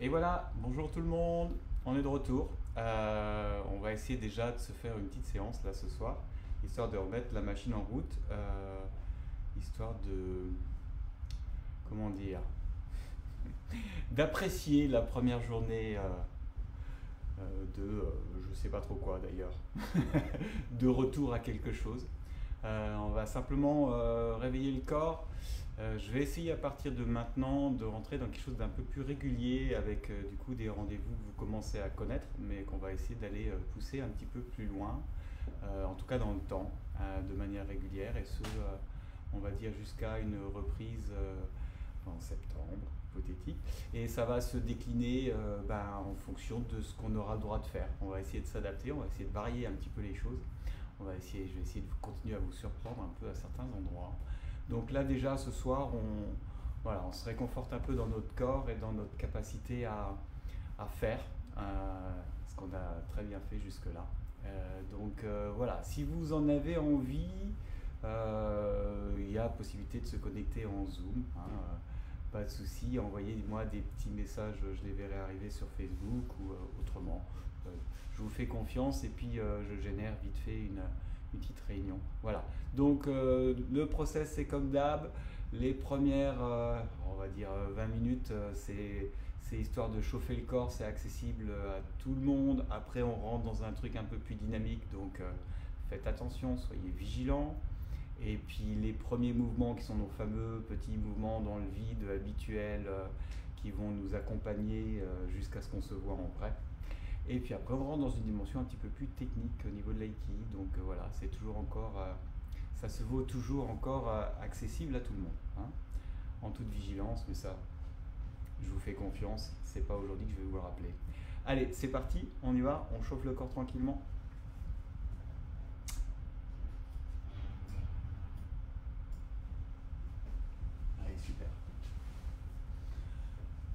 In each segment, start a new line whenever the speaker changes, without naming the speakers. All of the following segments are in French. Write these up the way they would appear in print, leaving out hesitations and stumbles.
Et voilà, bonjour tout le monde, on est de retour. On va essayer déjà de se faire une petite séance là ce soir, histoire de remettre la machine en route, histoire de, comment dire, d'apprécier la première journée je sais pas trop quoi d'ailleurs, de retour à quelque chose. On va simplement réveiller le corps. Je vais essayer à partir de maintenant de rentrer dans quelque chose d'un peu plus régulier avec du coup des rendez-vous que vous commencez à connaître, mais qu'on va essayer d'aller pousser un petit peu plus loin, en tout cas dans le temps, de manière régulière, et ce, on va dire jusqu'à une reprise en septembre, hypothétique. Et ça va se décliner en fonction de ce qu'on aura le droit de faire. On va essayer de s'adapter, on va essayer de varier un petit peu les choses. Je vais essayer de continuer à vous surprendre un peu à certains endroits. Donc là déjà ce soir, on se réconforte un peu dans notre corps et dans notre capacité à faire ce qu'on a très bien fait jusque-là. Voilà, si vous en avez envie, il y a possibilité de se connecter en Zoom. Pas de souci, envoyez-moi des petits messages, je les verrai arriver sur Facebook ou autrement. Je vous fais confiance et puis je génère vite fait une petite réunion. Voilà. Donc le process c'est comme d'hab. Les premières, on va dire 20 minutes, c'est histoire de chauffer le corps, c'est accessible à tout le monde. Après on rentre dans un truc un peu plus dynamique, donc faites attention, soyez vigilants. Et puis les premiers mouvements qui sont nos fameux petits mouvements dans le vide habituels qui vont nous accompagner jusqu'à ce qu'on se voit en vrai. Et puis après on rentre dans une dimension un petit peu plus technique au niveau de l'aïki. Donc voilà, c'est toujours encore, ça se vaut toujours encore accessible à tout le monde, hein, en toute vigilance, mais ça, je vous fais confiance, c'est pas aujourd'hui que je vais vous le rappeler. Allez, c'est parti, on y va, on chauffe le corps tranquillement. Super.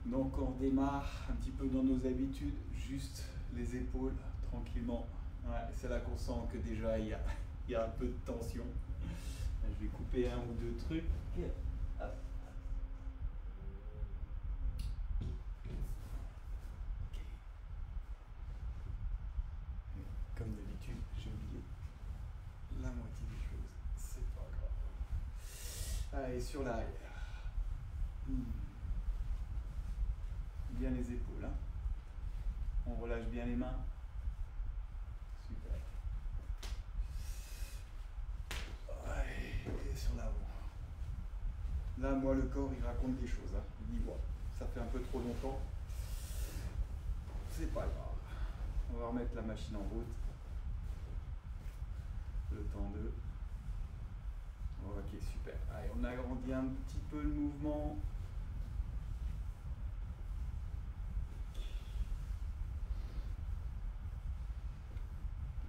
Donc on démarre un petit peu dans nos habitudes, juste les épaules, tranquillement. Ouais, c'est là qu'on sent que déjà il y a un peu de tension. Je vais couper un ou deux trucs. Hop. Comme d'habitude, j'ai oublié la moitié des choses. C'est pas grave. Allez, sur l'arrière. Bien les épaules, hein. On relâche bien les mains. Super. Ouais, et sur l'avant. Là, moi, le corps, il raconte des choses, hein. Il dit, bon, ça fait un peu trop longtemps. C'est pas grave. On va remettre la machine en route. Le temps de... Ok, super. Allez, on agrandit un petit peu le mouvement.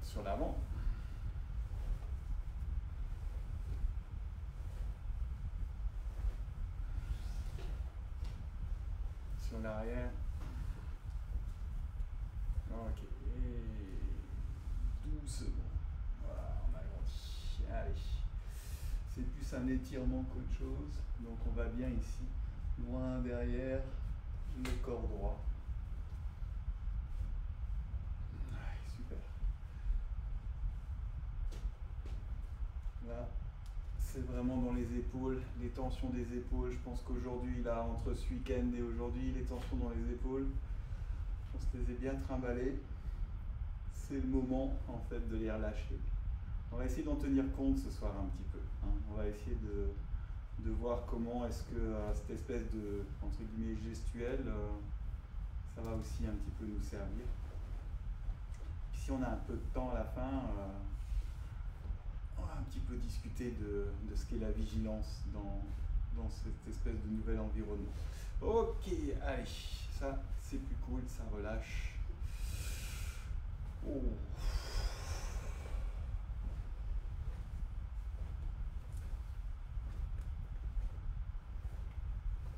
Sur l'avant. Sur l'arrière. Ok. Et doucement. Voilà, on agrandit. Allez. C'est plus un étirement qu'autre chose. Donc on va bien ici. Loin derrière le corps droit. Super. Là, c'est vraiment dans les épaules, les tensions des épaules. Je pense qu'aujourd'hui, là, entre ce week-end et aujourd'hui, les tensions dans les épaules, on se les a bien trimballées. C'est le moment, en fait, de les relâcher. On va essayer d'en tenir compte ce soir un petit peu, hein. On va essayer de voir comment est-ce que cette espèce de, entre guillemets, gestuelle, ça va aussi un petit peu nous servir. Puis si on a un peu de temps à la fin, on va un petit peu discuter de ce qu'est la vigilance dans cette espèce de nouvel environnement. Ok, allez, ça c'est plus cool, ça relâche. Oh.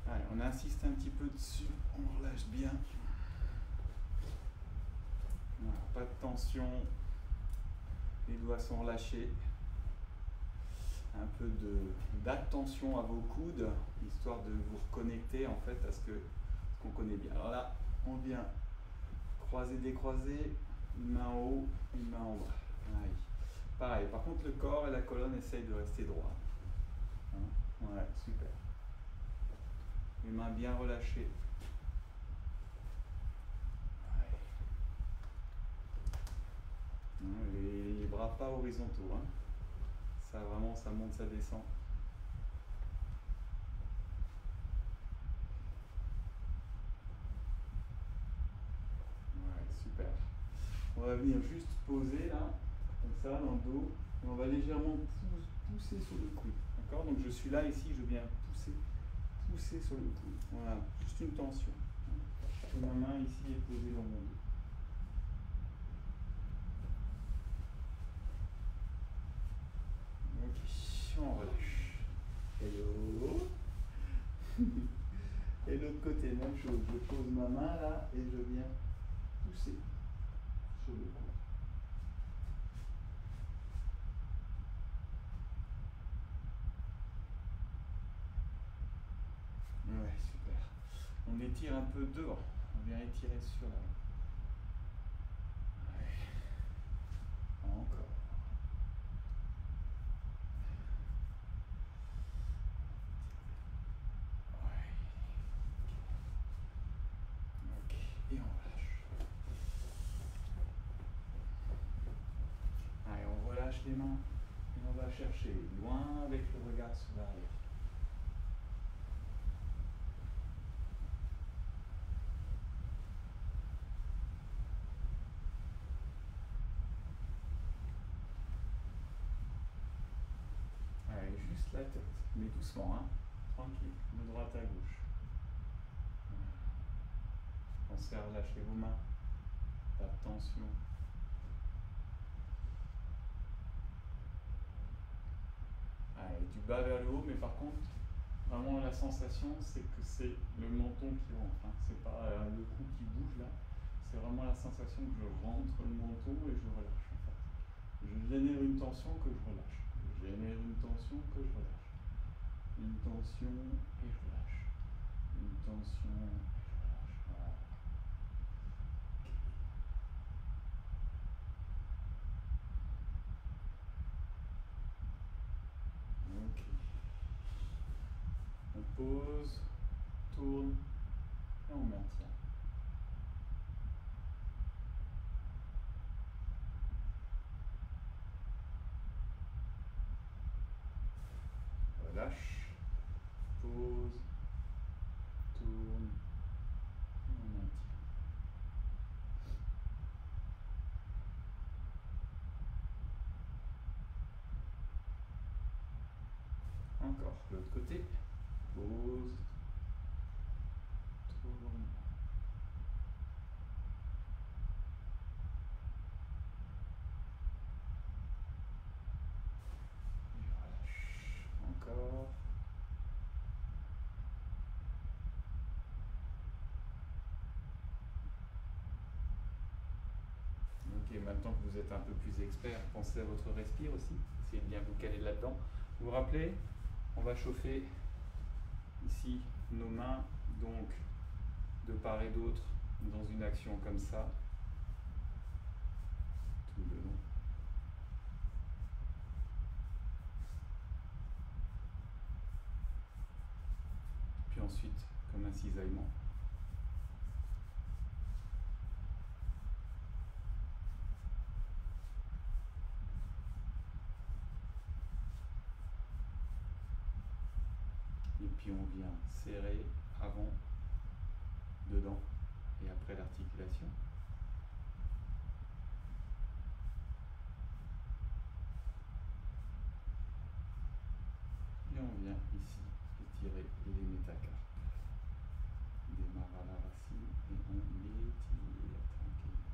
Allez, on insiste un petit peu dessus, on relâche bien. Voilà, pas de tension, les doigts sont relâchés. Un peu d'attention à vos coudes, histoire de vous reconnecter en fait à ce qu'on connaît bien. Alors là, On vient croiser, décroiser, une main en haut, une main en bas. Aïe. Pareil, par contre le corps et la colonne essayent de rester droits. Hein, ouais, super. Les mains bien relâchées. Ouais. Les bras pas horizontaux. Hein. Ça vraiment, ça monte, ça descend. Ouais, super. On va venir juste poser là, comme ça, dans le dos. Et on va légèrement pousser sur le coude. D'accord? Donc je suis là, ici, je viens pousser sur le coude. Voilà, juste une tension. Et ma main ici est posée dans mon dos. Ok, on relâche. Hello. Et l'autre côté, même chose. Je pose ma main là et je viens pousser sur le coude. Ouais, super. On étire un peu devant. On vient étirer sur la main. Ouais. Encore. Ouais. Ok. Et on relâche. Allez, on relâche les mains. Et on va chercher loin avec le regard sur l'arrière. Allez, juste la tête, mais doucement, hein. Tranquille, de droite à gauche. Pensez à relâcher vos mains, pas de tension. Allez, du bas vers le haut, mais par contre, vraiment la sensation, c'est que c'est le menton qui rentre. Hein. C'est pas le cou qui bouge là, c'est vraiment la sensation que je rentre le menton et je relâche. En fait. Je génère une tension que je relâche. Je génère une tension que je relâche. Une tension et je relâche. Une tension et je relâche. Voilà. Ok. On pose, tourne et on maintient. Relâche, pose, tourne et on maintient. Encore, l'autre côté. Pose, tourne. Et relâche. Encore. Ok, maintenant que vous êtes un peu plus expert, pensez à votre respire aussi. Essayez de bien vous caler là-dedans. Vous vous rappelez, on va chauffer ici nos mains, donc de part et d'autre, dans une action comme ça, tout le long. Puis ensuite, comme un cisaillement. Et puis on vient serrer avant, dedans et après l'articulation. Et on vient ici étirer les métacarpes. On démarre à la racine et on l'étire tranquillement.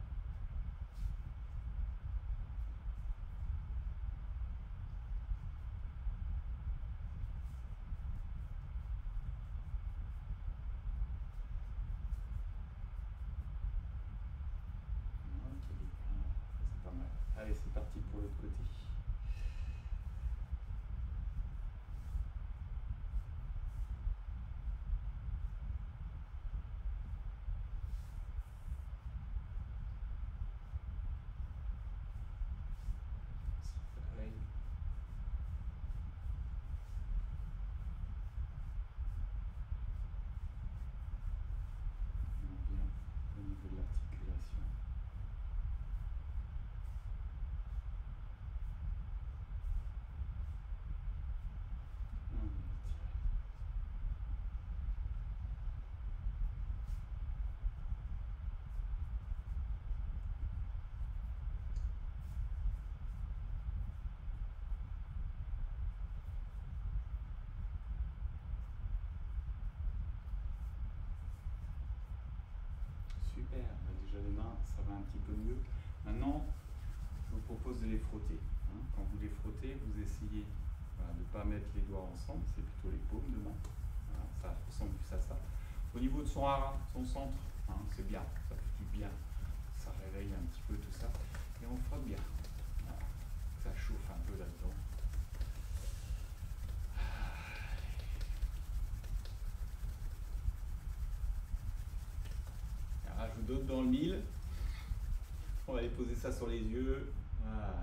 Ok, c'est pas mal. Allez, c'est parti pour l'autre côté. petit peu mieux. Maintenant, je vous propose de les frotter. Hein. Quand vous les frottez, vous essayez voilà, de ne pas mettre les doigts ensemble, c'est plutôt les paumes de main. Voilà, ça ressemble plus à ça. Au niveau de son hara, son centre, hein, c'est bien, ça fait du bien, ça réveille un petit peu tout ça. Et on frotte bien. Voilà. Ça chauffe un peu là-dedans. Rajoute d'autres dans le mille. On va aller poser ça sur les yeux. Voilà.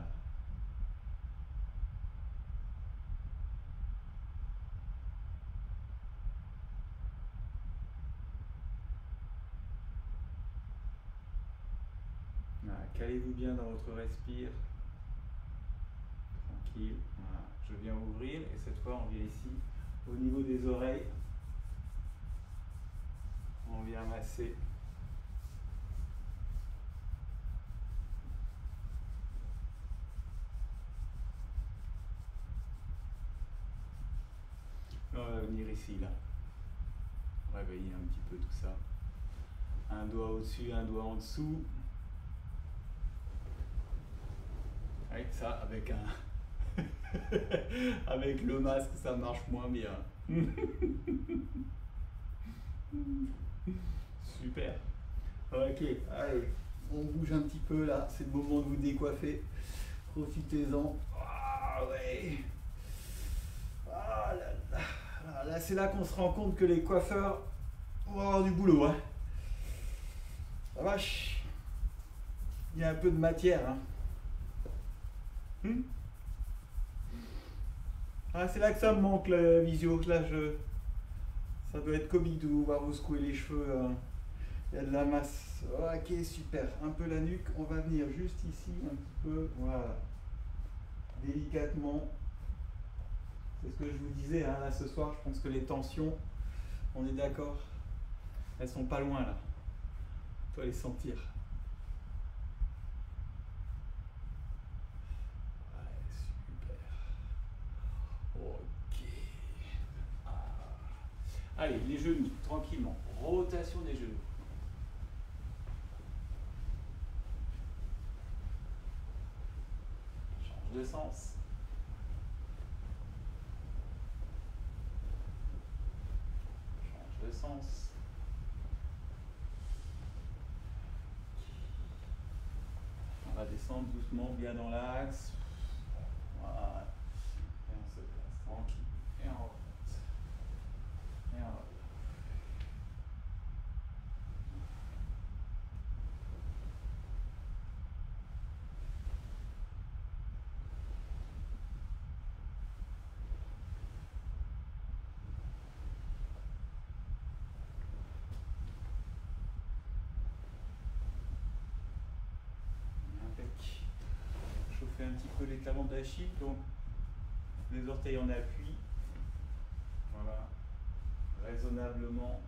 Voilà. Calez-vous bien dans votre respire. Tranquille. Voilà. Je viens ouvrir et cette fois on vient ici au niveau des oreilles. On vient masser. On va venir ici là. Réveiller un petit peu tout ça. Un doigt au-dessus, un doigt en dessous. Avec ça, avec un avec le masque, ça marche moins bien. Super. Ok, allez, on bouge un petit peu là, c'est le moment de vous décoiffer. Profitez-en. Ah ouais. Ah là là. Là, c'est là qu'on se rend compte que les coiffeurs vont avoir du boulot. Hein. La vache. Il y a un peu de matière. Hein. Ah, c'est là que ça me manque la visio. Là, ça doit être comique de vous voir vous secouer les cheveux. Il y a de la masse. Ok, super. Un peu la nuque. On va venir juste ici, un petit peu. Voilà. Délicatement. C'est ce que je vous disais. Hein, là, ce soir, je pense que les tensions, on est d'accord, elles sont pas loin là. On doit les sentir. Ok. Ah. Allez, les genoux, tranquillement. Rotation des genoux. Change de sens. Change de sens. On va descendre doucement, bien dans l'axe. Voilà. Et on se place tranquille. Et on remonte. Et on remonte. Chauffer un petit peu les talons d'Achille, donc les orteils en appui. Voilà. Raisonnablement.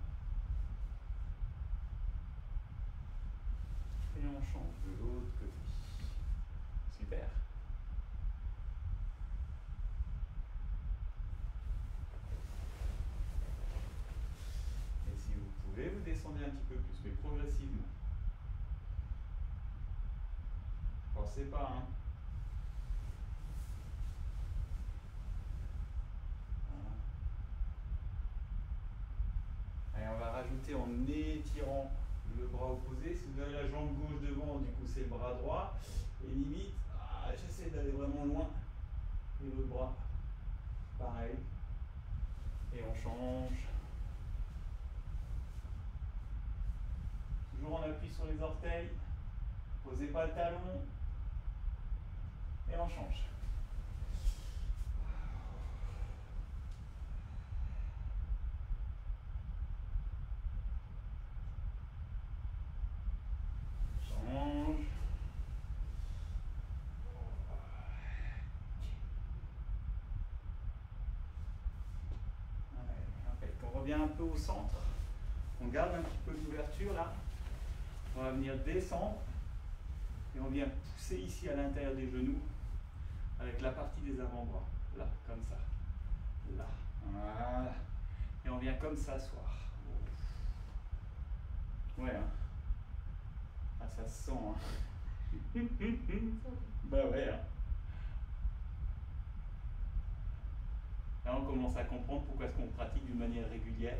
Et on change de l'autre côté. Super. Et si vous pouvez, vous descendez un petit peu plus, mais progressivement. Forcez pas, hein. Voilà. Allez, on va rajouter en étirant le bras opposé. Si vous avez la jambe gauche devant, du coup c'est le bras droit. Et limite, j'essaie d'aller vraiment loin. Et l'autre bras, pareil. Et on change. Toujours en appui sur les orteils. Posez pas le talon. Et on change. Change. On revient un peu au centre. On garde un petit peu d'ouverture là. On va venir descendre. Et on vient pousser ici à l'intérieur des genoux. Avec la partie des avant-bras. Là, comme ça. Là. Voilà. Et on vient comme s'asseoir. Ouais, hein. Ah, ça se sent, hein. Bah ouais, hein. Là, on commence à comprendre pourquoi est-ce qu'on pratique d'une manière régulière.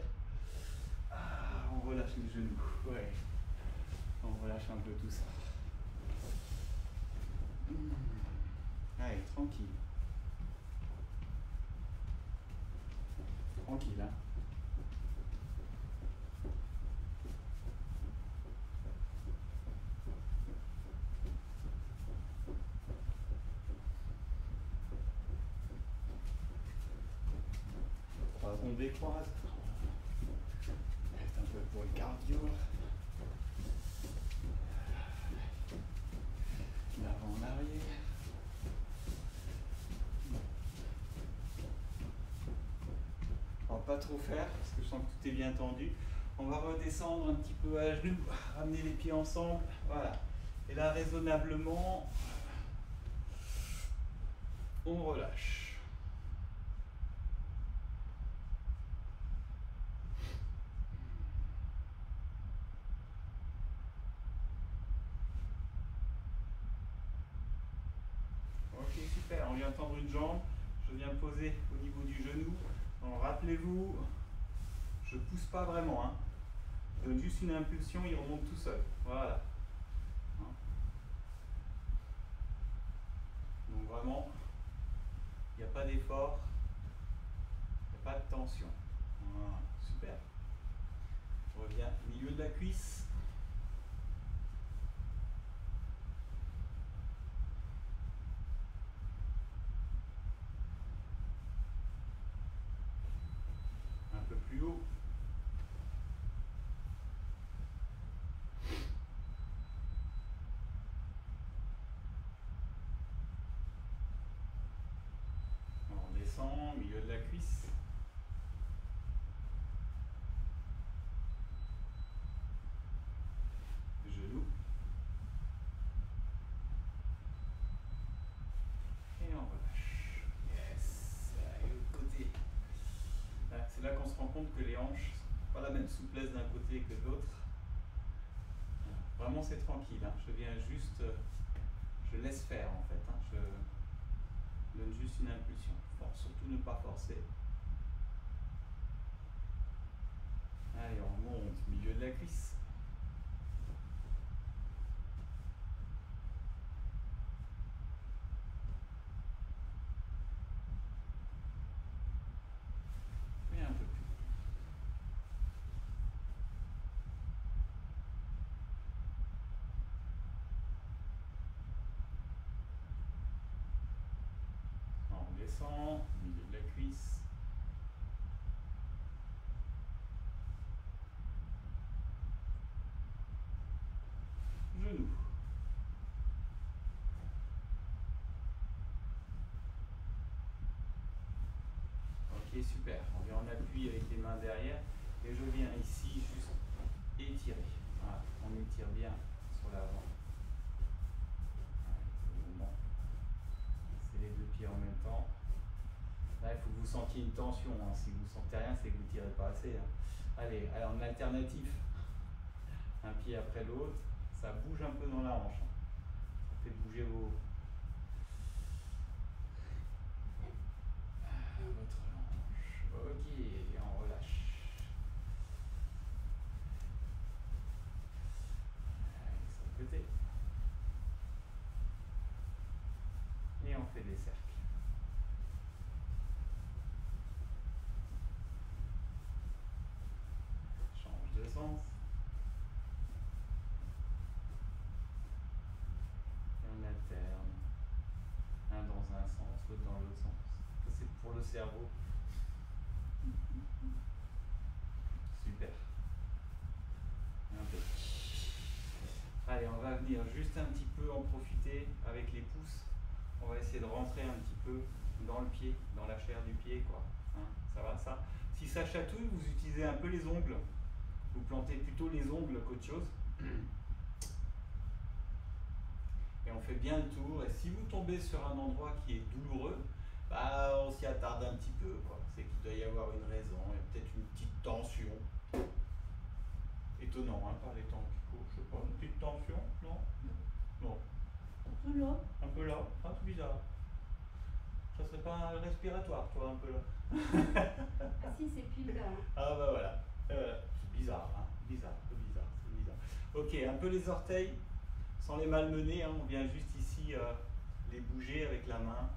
Ah, on relâche les genoux. Ouais. On relâche un peu tout ça. Allez, tranquille. Tranquille, hein. On décroise. Un peu pour le cardio. L'avant en arrière. On va pas trop faire parce que je sens que tout est bien tendu. On va redescendre un petit peu à genoux, ramener les pieds ensemble. Voilà. Et là, raisonnablement, on relâche. Ok, super. On vient tendre une jambe. Je viens poser au niveau du genou. Alors, rappelez-vous, je pousse pas vraiment, hein. Je donne juste une impulsion, il remonte tout seul. Voilà. Donc vraiment, il n'y a pas d'effort, il n'y a pas de tension. Voilà, super. On revient au milieu de la cuisse. Un peu plus haut. On descend, milieu de la cuisse. Genou. Et on relâche. Yes. Et l'autre côté. C'est là qu'on se rend compte que les hanches n'ont pas la même souplesse d'un côté que de l'autre. Vraiment c'est tranquille. Hein. Je viens juste, je laisse faire en fait. Hein. Je donne juste une impulsion. Surtout ne pas forcer. Allez, on monte, milieu de la cuisse. Et un peu plus. On descend, milieu de la cuisse. Genou. Ok, super. On vient en appui avec les mains derrière. Et je viens ici juste étirer. Voilà, on étire bien sur l'avant. C'est les deux pieds en même temps. Là, il faut que vous sentiez une tension. Hein. Si vous ne sentez rien, c'est que vous ne tirez pas assez. Hein. Allez, alors en alternatif, un pied après l'autre, ça bouge un peu dans la hanche. Hein. Ça fait bouger votre hanche. Ok, on relâche. Allez, sur le côté. Et on fait des cercles. Change de sens. Et on alterne. Un dans un sens, l'autre dans l'autre sens. Ça c'est pour le cerveau. Super. Un peu. Allez, on va venir juste un petit peu en profiter avec les pouces. On va essayer de rentrer un petit peu dans le pied, dans la chair du pied, quoi. Hein, ça va ça? Si ça chatouille, vous utilisez un peu les ongles. Vous plantez plutôt les ongles qu'autre chose. Et on fait bien le tour. Et si vous tombez sur un endroit qui est douloureux, bah, on s'y attarde un petit peu. C'est qu'il doit y avoir une raison, il y a peut-être une petite tension. Étonnant, hein, par les temps Je sais pas, une petite tension? Non? Non.
Un peu là.
Un peu là? Ah, c'est bizarre. Ça serait pas un respiratoire, toi, un peu là?
Ah si, c'est pile là.
Ah bah voilà. C'est bizarre, hein? Bizarre, c'est bizarre, c'est bizarre. Ok, un peu les orteils, sans les malmener, hein. On vient juste ici les bouger avec la main.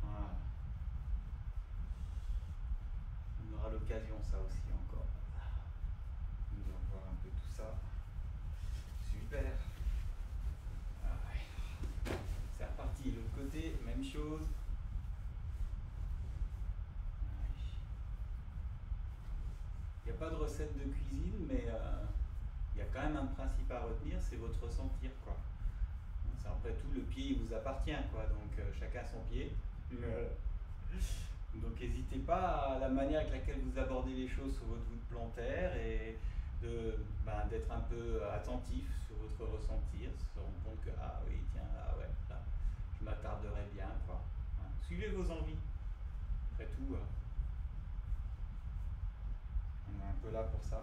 Voilà. On aura l'occasion, ça aussi, encore. Nous allons voir un peu tout ça. Super. Ah ouais. C'est reparti. L'autre côté, même chose. Il n'y a pas de recette de cuisine, mais il y a quand même un principe à retenir, c'est votre ressentir, quoi. C'est après tout, le pied il vous appartient, quoi. Donc chacun son pied. Donc n'hésitez pas à la manière avec laquelle vous abordez les choses sur votre voûte plantaire et d'être un peu attentif sur votre ressentir, se rendre compte que ah oui tiens là ouais là je m'attarderai bien, quoi. Hein. Suivez vos envies. Après tout, on est un peu là pour ça.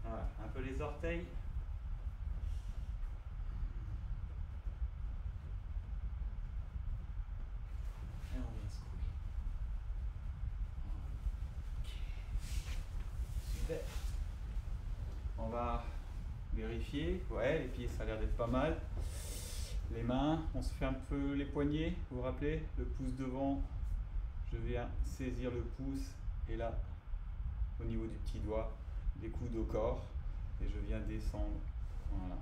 Voilà, un peu les orteils. Et on vient secouer. Ok. Super. On va vérifier. Ouais, les pieds ça a l'air d'être pas mal. Les mains, on se fait un peu les poignets, vous vous rappelez? Le pouce devant, je viens saisir le pouce et là, au niveau du petit doigt, les coudes au corps et je viens descendre, voilà,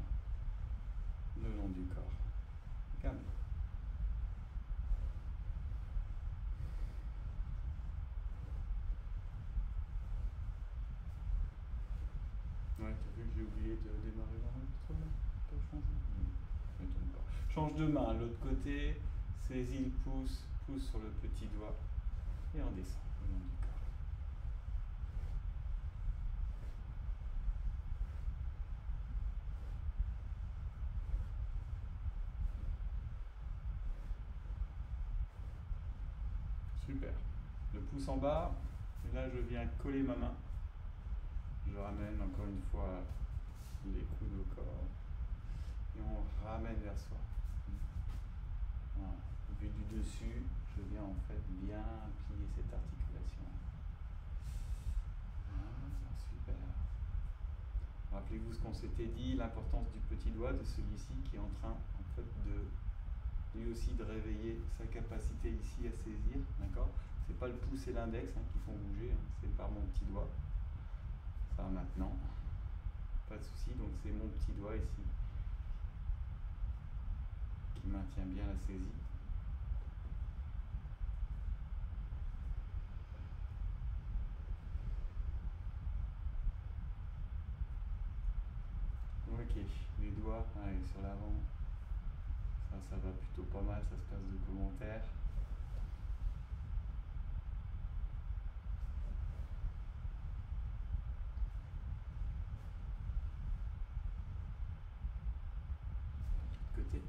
le long du corps. Calme. Ouais, t'as vu que j'ai oublié de démarrer l'enregistrement? Pas changer? Ça m'étonne pas. Change de main, l'autre côté, saisis le pouce, pouce sur le petit doigt et on descend le long du corps. Super. Le pouce en bas, et là je viens coller ma main. Je ramène encore une fois les coudes au corps et on ramène vers soi. Voilà. Vu du dessus, je viens en fait bien plier cette articulation. Voilà, super. Rappelez-vous ce qu'on s'était dit, l'importance du petit doigt, de celui-ci qui est en train en fait de lui aussi de réveiller sa capacité ici à saisir, d'accord? C'est pas le pouce et l'index qui font bouger, hein, c'est par mon petit doigt. Ça maintenant, pas de souci, donc c'est mon petit doigt ici qui maintient bien la saisie. Ok, les doigts allez, sur l'avant, ça va plutôt pas mal, ça se passe de commentaires. Côté.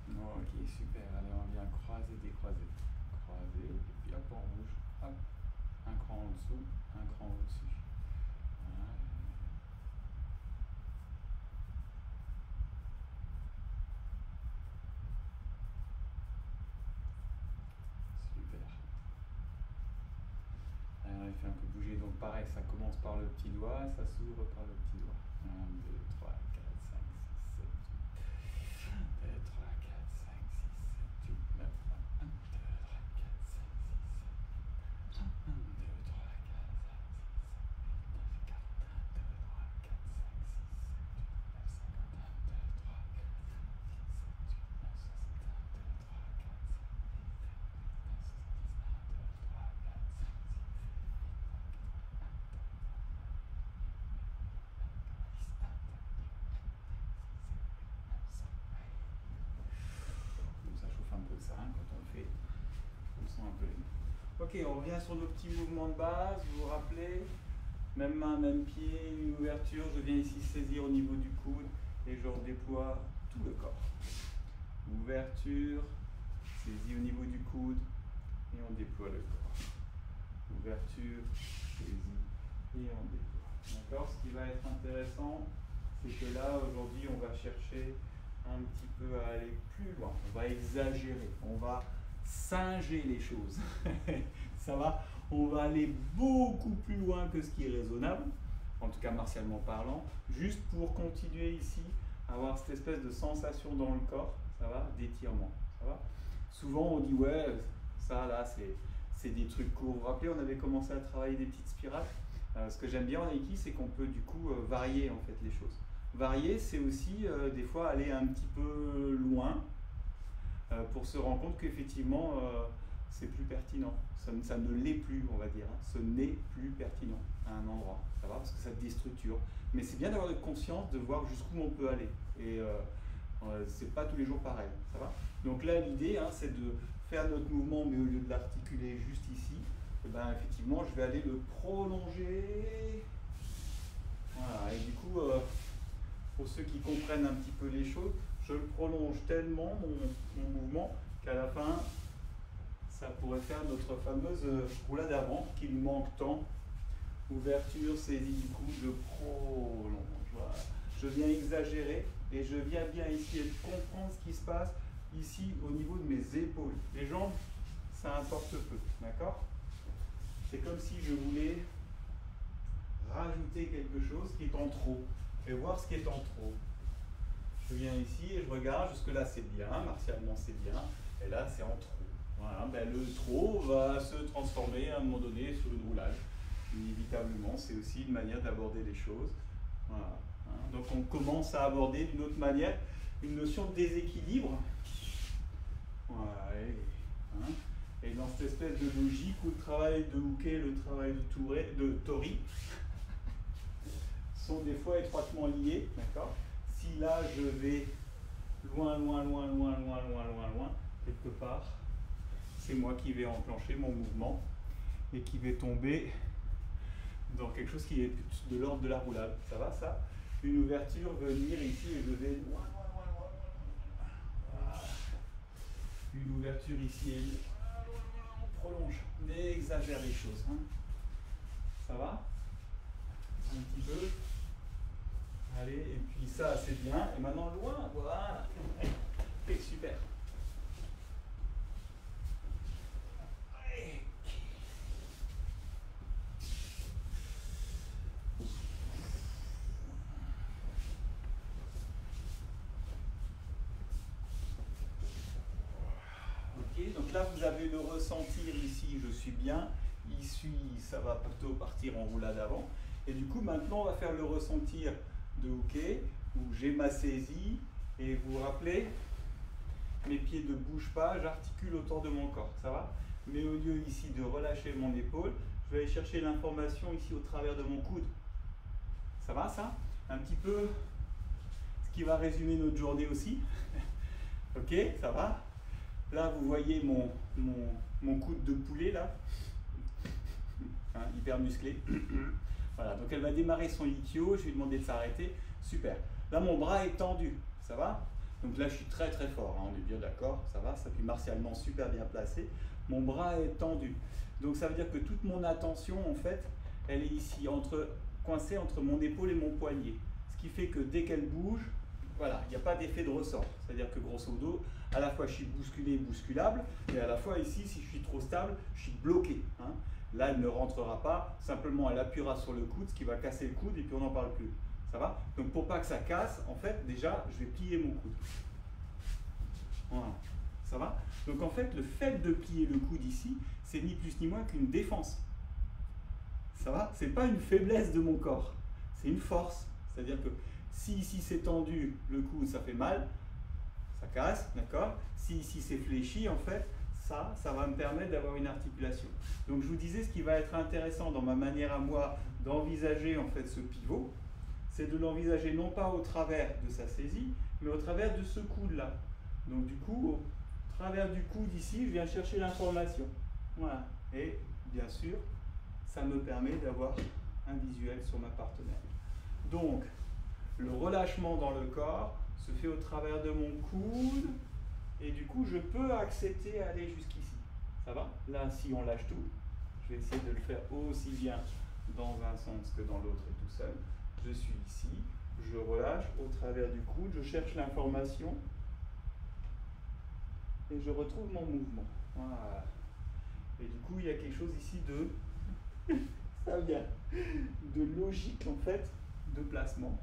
Ok, super. Allez, on vient croiser, décroiser. Croiser, et puis hop, on bouge. Hop. Un cran en dessous, un cran au-dessus. Voilà. Super. Allez, on les fait un peu bouger. Donc pareil, ça commence par le petit doigt, ça s'ouvre par le petit doigt. 1, 2, 3, 4, 5, 6, 7, 8. 1, 2, 3, 4, 5, 6, 7, 8, 9. 1, 2, 3, 4, 5, 6, 7. 1, 2, 3, 4, 5, 6, 7, 8, 9, 40. 1, 2, 3, 4, 5, 6, 7, 8, 9, 50. 1, 2, 3, 4, ça chauffe un peu ça quand on fait. On sent un peu les mains. Ok, on revient sur nos petits mouvements de base. Vous vous rappelez? Même main, même pied, une ouverture. Je viens ici saisir au niveau du coude et je redéploie tout le corps. Ouverture, saisie au niveau du coude et on déploie le corps. Ouverture, saisie et on déploie. D'accord? Ce qui va être intéressant, c'est que là, aujourd'hui, on va chercher un petit peu à aller plus loin. On va exagérer, on va singer les choses. Ça va? On va aller beaucoup plus loin que ce qui est raisonnable, en tout cas martialement parlant, juste pour continuer ici, avoir cette espèce de sensation dans le corps, ça va, d'étirement, ça va. Souvent on dit ouais, ça là c'est des trucs courts. Vous vous rappelez, on avait commencé à travailler des petites spirales. Ce que j'aime bien en Reiki, c'est qu'on peut du coup varier en fait les choses. Varier, c'est aussi des fois aller un petit peu loin pour se rendre compte qu'effectivement c'est plus pertinent. Ça ne l'est plus, on va dire. Hein. Ce n'est plus pertinent à un endroit. Ça va, parce que ça déstructure. Mais c'est bien d'avoir de conscience, de voir jusqu'où on peut aller. Et c'est pas tous les jours pareil. Ça va. Donc là, l'idée, hein, c'est de faire notre mouvement, mais au lieu de l'articuler juste ici, et ben, effectivement, je vais aller le prolonger. Voilà. Et du coup, pour ceux qui comprennent un petit peu les choses, je le prolonge tellement, mon mouvement, qu'à la fin, ça pourrait faire notre fameuse roulade avant qui nous manque tant. Ouverture, saisie du coude, je prolonge. Voilà. Je viens exagérer et je viens bien essayer de comprendre ce qui se passe ici au niveau de mes épaules. Les jambes, ça importe peu, d'accord? C'est comme si je voulais rajouter quelque chose qui est en trop et voir ce qui est en trop. Je viens ici et je regarde, jusque là c'est bien, martialement c'est bien, et là c'est en trop. Voilà, ben le trop va se transformer à un moment donné sur une roulade. Inévitablement, c'est aussi une manière d'aborder les choses. Voilà. Hein, donc on commence à aborder d'une autre manière une notion de déséquilibre. Voilà, et dans cette espèce de logique où le travail de Uke, le travail de Tori sont des fois étroitement liés. D'accord? Si là je vais loin, quelque part, c'est moi qui vais enclencher mon mouvement et qui vais tomber dans quelque chose qui est de l'ordre de la roulade. Ça va ça? Une ouverture, venir ici et je vais loin. Voilà. Une ouverture ici et on prolonge. N'exagère les choses. Hein. Ça va? Un petit peu. Allez, et puis ça c'est bien. Et maintenant loin, voilà. Et super. Donc là, vous avez le ressentir ici, je suis bien. Ici, ça va plutôt partir en roulade avant. Et du coup, maintenant, on va faire le ressentir de Uke, où j'ai ma saisie. Et vous vous rappelez, mes pieds ne bougent pas, j'articule autour de mon corps. Ça va? Mais au lieu ici de relâcher mon épaule, je vais aller chercher l'information ici au travers de mon coude. Ça va, ça? Un petit peu ce qui va résumer notre journée aussi. Ok, ça va? Là, vous voyez mon coude de poulet, là, hein, hyper musclé. Voilà, donc elle va démarrer son Ikkyo, je lui ai demandé de s'arrêter. Super. Là, mon bras est tendu, ça va? Donc là, je suis très très fort, hein, on est bien d'accord, ça va? Ça puis martialement super bien placé. Mon bras est tendu. Donc ça veut dire que toute mon attention, en fait, elle est ici, coincée entre mon épaule et mon poignet. Ce qui fait que dès qu'elle bouge, voilà, il n'y a pas d'effet de ressort. C'est-à-dire que grosso modo, à la fois je suis bousculé et bousculable, et à la fois ici, si je suis trop stable, je suis bloqué. Hein. Là, elle ne rentrera pas, simplement elle appuiera sur le coude, ce qui va casser le coude, et puis on n'en parle plus. Ça va? Donc pour pas que ça casse, en fait, déjà, je vais plier mon coude. Voilà. Ça va? Donc en fait, le fait de plier le coude ici, c'est ni plus ni moins qu'une défense. Ça va? C'est pas une faiblesse de mon corps, c'est une force. C'est-à-dire que si ici c'est tendu, le coude, ça fait mal, ça casse, d'accord? Si ici c'est fléchi, en fait, ça va me permettre d'avoir une articulation. Donc je vous disais, ce qui va être intéressant dans ma manière à moi d'envisager en fait ce pivot, c'est de l'envisager non pas au travers de sa saisie, mais au travers de ce coude-là. Donc du coup, au travers du coude ici, je viens chercher l'information. Voilà. Et bien sûr, ça me permet d'avoir un visuel sur ma partenaire. Donc, le relâchement dans le corps se fait au travers de mon coude Et du coup, je peux accepter aller jusqu'ici. Ça va? Là, si on lâche tout, je vais essayer de le faire aussi bien dans un sens que dans l'autre et tout seul. Je suis ici, je relâche au travers du coude, je cherche l'information et je retrouve mon mouvement. Voilà. Et du coup, il y a quelque chose ici de, ça vient, de logique en fait, de placement,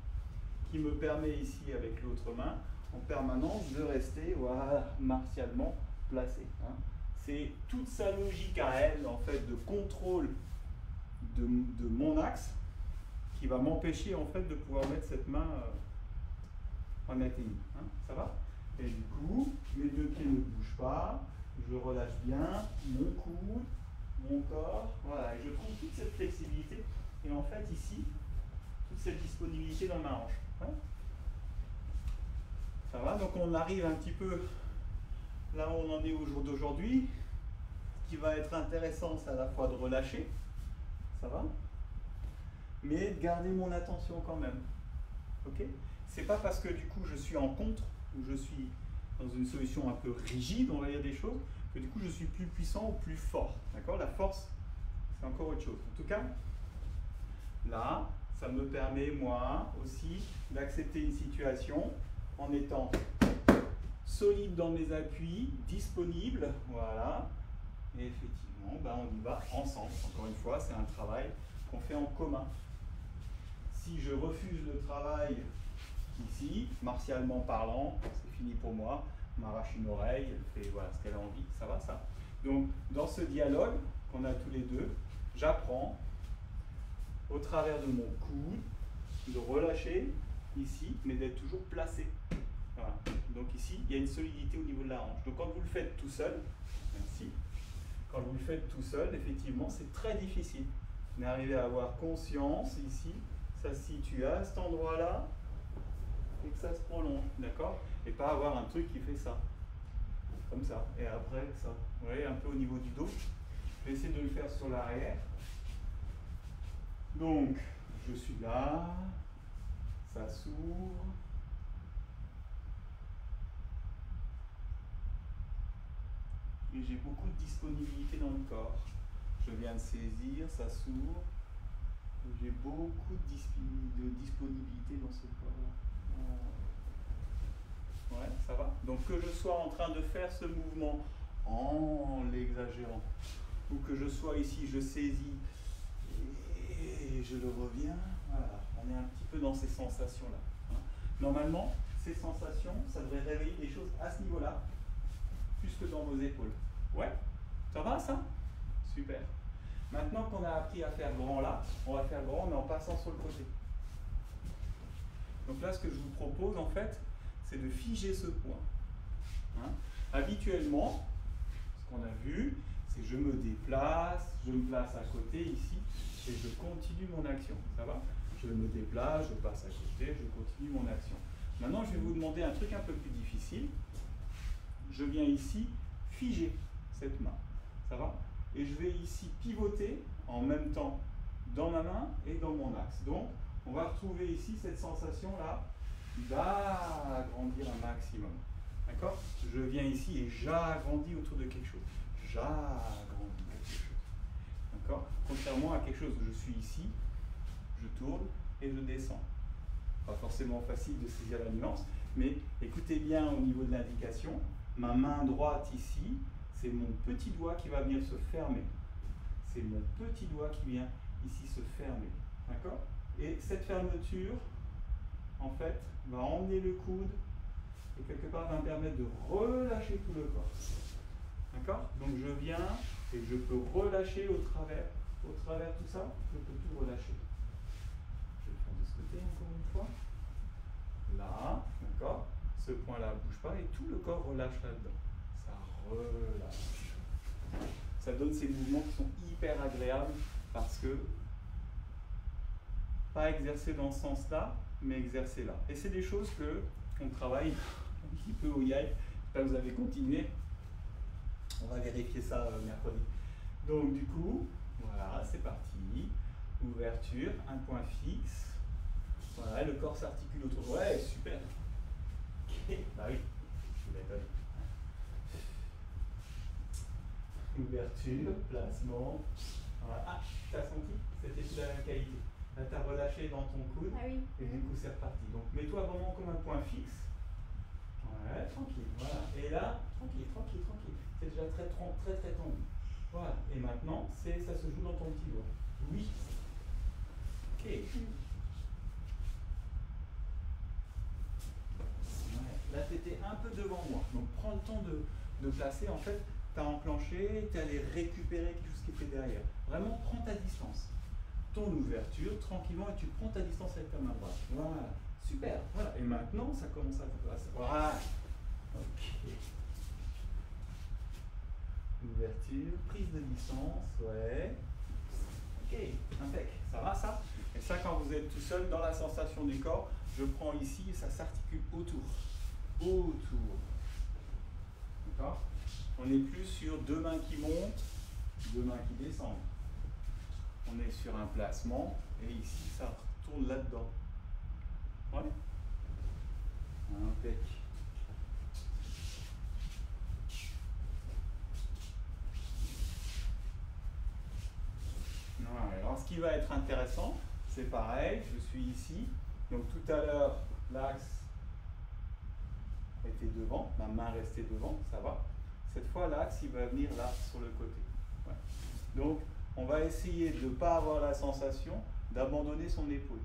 qui me permet ici avec l'autre main, en permanence, de rester, voilà, martialement placé. Hein. C'est toute sa logique à elle, en fait, de contrôle de mon axe, qui va m'empêcher, en fait, de pouvoir mettre cette main en athénie. Hein. Ça va? Et du coup, mes deux pieds ne bougent pas, je relâche bien mon coude, mon corps, voilà, et je trouve toute cette flexibilité, et en fait, ici, toute cette disponibilité dans ma hanche. Ouais. Ça va? Donc on arrive un petit peu là où on en est au jour d'aujourd'hui. Ce qui va être intéressant, c'est à la fois de relâcher, ça va? Mais de garder mon attention quand même. Ok? C'est pas parce que du coup je suis en contre, ou je suis dans une solution un peu rigide, on va dire des choses, que du coup je suis plus puissant ou plus fort. D'accord? La force, c'est encore autre chose. En tout cas, là, ça me permet, moi, aussi, d'accepter une situation en étant solide dans mes appuis, disponible, voilà. Et effectivement, ben, on y va ensemble. Encore une fois, c'est un travail qu'on fait en commun. Si je refuse le travail ici, martialement parlant, c'est fini pour moi, m'arrache une oreille, elle fait voilà, ce qu'elle a envie, ça va ça. Donc, dans ce dialogue qu'on a tous les deux, j'apprends au travers de mon coude, de relâcher ici, mais d'être toujours placé. Voilà. Donc ici, il y a une solidité au niveau de la hanche. Donc quand vous le faites tout seul, merci, quand vous le faites tout seul, effectivement, c'est très difficile. Mais arriver à avoir conscience ici, ça se situe à cet endroit-là, et que ça se prolonge, d'accord? Et pas avoir un truc qui fait ça, comme ça, et après ça. Vous voyez, un peu au niveau du dos. Je vais essayer de le faire sur l'arrière. Donc, je suis là, ça s'ouvre. Et j'ai beaucoup de disponibilité dans le corps. Je viens de saisir, ça s'ouvre. J'ai beaucoup de disponibilité dans ce corps. Ouais, ça va? Donc que je sois en train de faire ce mouvement en l'exagérant, ou que je sois ici, je saisis et je le reviens, voilà, on est un petit peu dans ces sensations-là. Hein. Normalement, ces sensations, ça devrait réveiller des choses à ce niveau-là, plus que dans vos épaules. Ouais? Ça va ça? Super. Maintenant qu'on a appris à faire grand là, on va faire grand mais en passant sur le côté. Donc là, ce que je vous propose en fait, c'est de figer ce point. Hein? Habituellement, ce qu'on a vu, c'est que je me déplace, je me place à côté ici, et je continue mon action. Ça va? Je me déplace, je passe à côté, je continue mon action. Maintenant, je vais vous demander un truc un peu plus difficile. Je viens ici figer cette main. Ça va? Et je vais ici pivoter en même temps dans ma main et dans mon axe. Donc, on va retrouver ici cette sensation-là d'agrandir un maximum. D'accord? Je viens ici et j'agrandis autour de quelque chose. J'agrandis quelque chose. D'accord? Contrairement à quelque chose où je suis ici, je tourne et je descends. Pas forcément facile de saisir la nuance, mais écoutez bien au niveau de l'indication. Ma main droite ici, c'est mon petit doigt qui va venir se fermer. C'est mon petit doigt qui vient ici se fermer. D'accord? Et cette fermeture, en fait, va emmener le coude et quelque part va me permettre de relâcher tout le corps. D'accord? Donc je viens et je peux relâcher au travers tout ça, je peux tout relâcher. Je vais le faire de ce côté encore une fois. Là, d'accord? Ce point-là ne bouge pas et tout le corps relâche là-dedans. Ça relâche. Ça donne ces mouvements qui sont hyper agréables parce que pas exercer dans ce sens-là, mais exercer là. Et c'est des choses que on travaille un petit peu au YAI. J'espère que vous avez continué. On va vérifier ça mercredi. Donc du coup, voilà, c'est parti. Ouverture, un point fixe. Voilà, le corps s'articule autour. Ouais, super. Bah oui, je vous l'ai donné. ouverture, placement. Voilà. Ah, t'as senti? C'était plus la même qualité. Là, t'as relâché dans ton coude.
Ah oui.
Et du coup, c'est reparti. Donc, mets-toi vraiment comme un point fixe. Ouais, tranquille. Voilà. Et là, tranquille, tranquille, tranquille. C'est déjà très, très, très tendu. Voilà. Et maintenant, ça se joue dans ton petit doigt. Oui. Ok. Ouais. Là, tu étais un peu devant moi. Donc, prends le temps de placer. En fait, tu as enclenché, tu es allé récupérer quelque chose qui était derrière. Vraiment, prends ta distance. Ton ouverture, tranquillement, et tu prends ta distance avec ta main droite. Voilà. Super. Voilà. Et maintenant, ça commence à te passer. Voilà. Ok. Ouverture, prise de distance, ouais. Ok, impec. Ça va ça? Et ça, quand vous êtes tout seul dans la sensation du corps, je prends ici et ça s'articule autour. Autour. D'accord? On n'est plus sur deux mains qui montent, deux mains qui descendent. On est sur un placement et ici ça retourne là-dedans. Ouais. Impec. Ouais. Alors ce qui va être intéressant, c'est pareil, je suis ici. Donc tout à l'heure, l'axe était devant, ma main restait devant, ça va. Cette fois, l'axe, il va venir là, sur le côté. Ouais. Donc, on va essayer de ne pas avoir la sensation d'abandonner son épaule.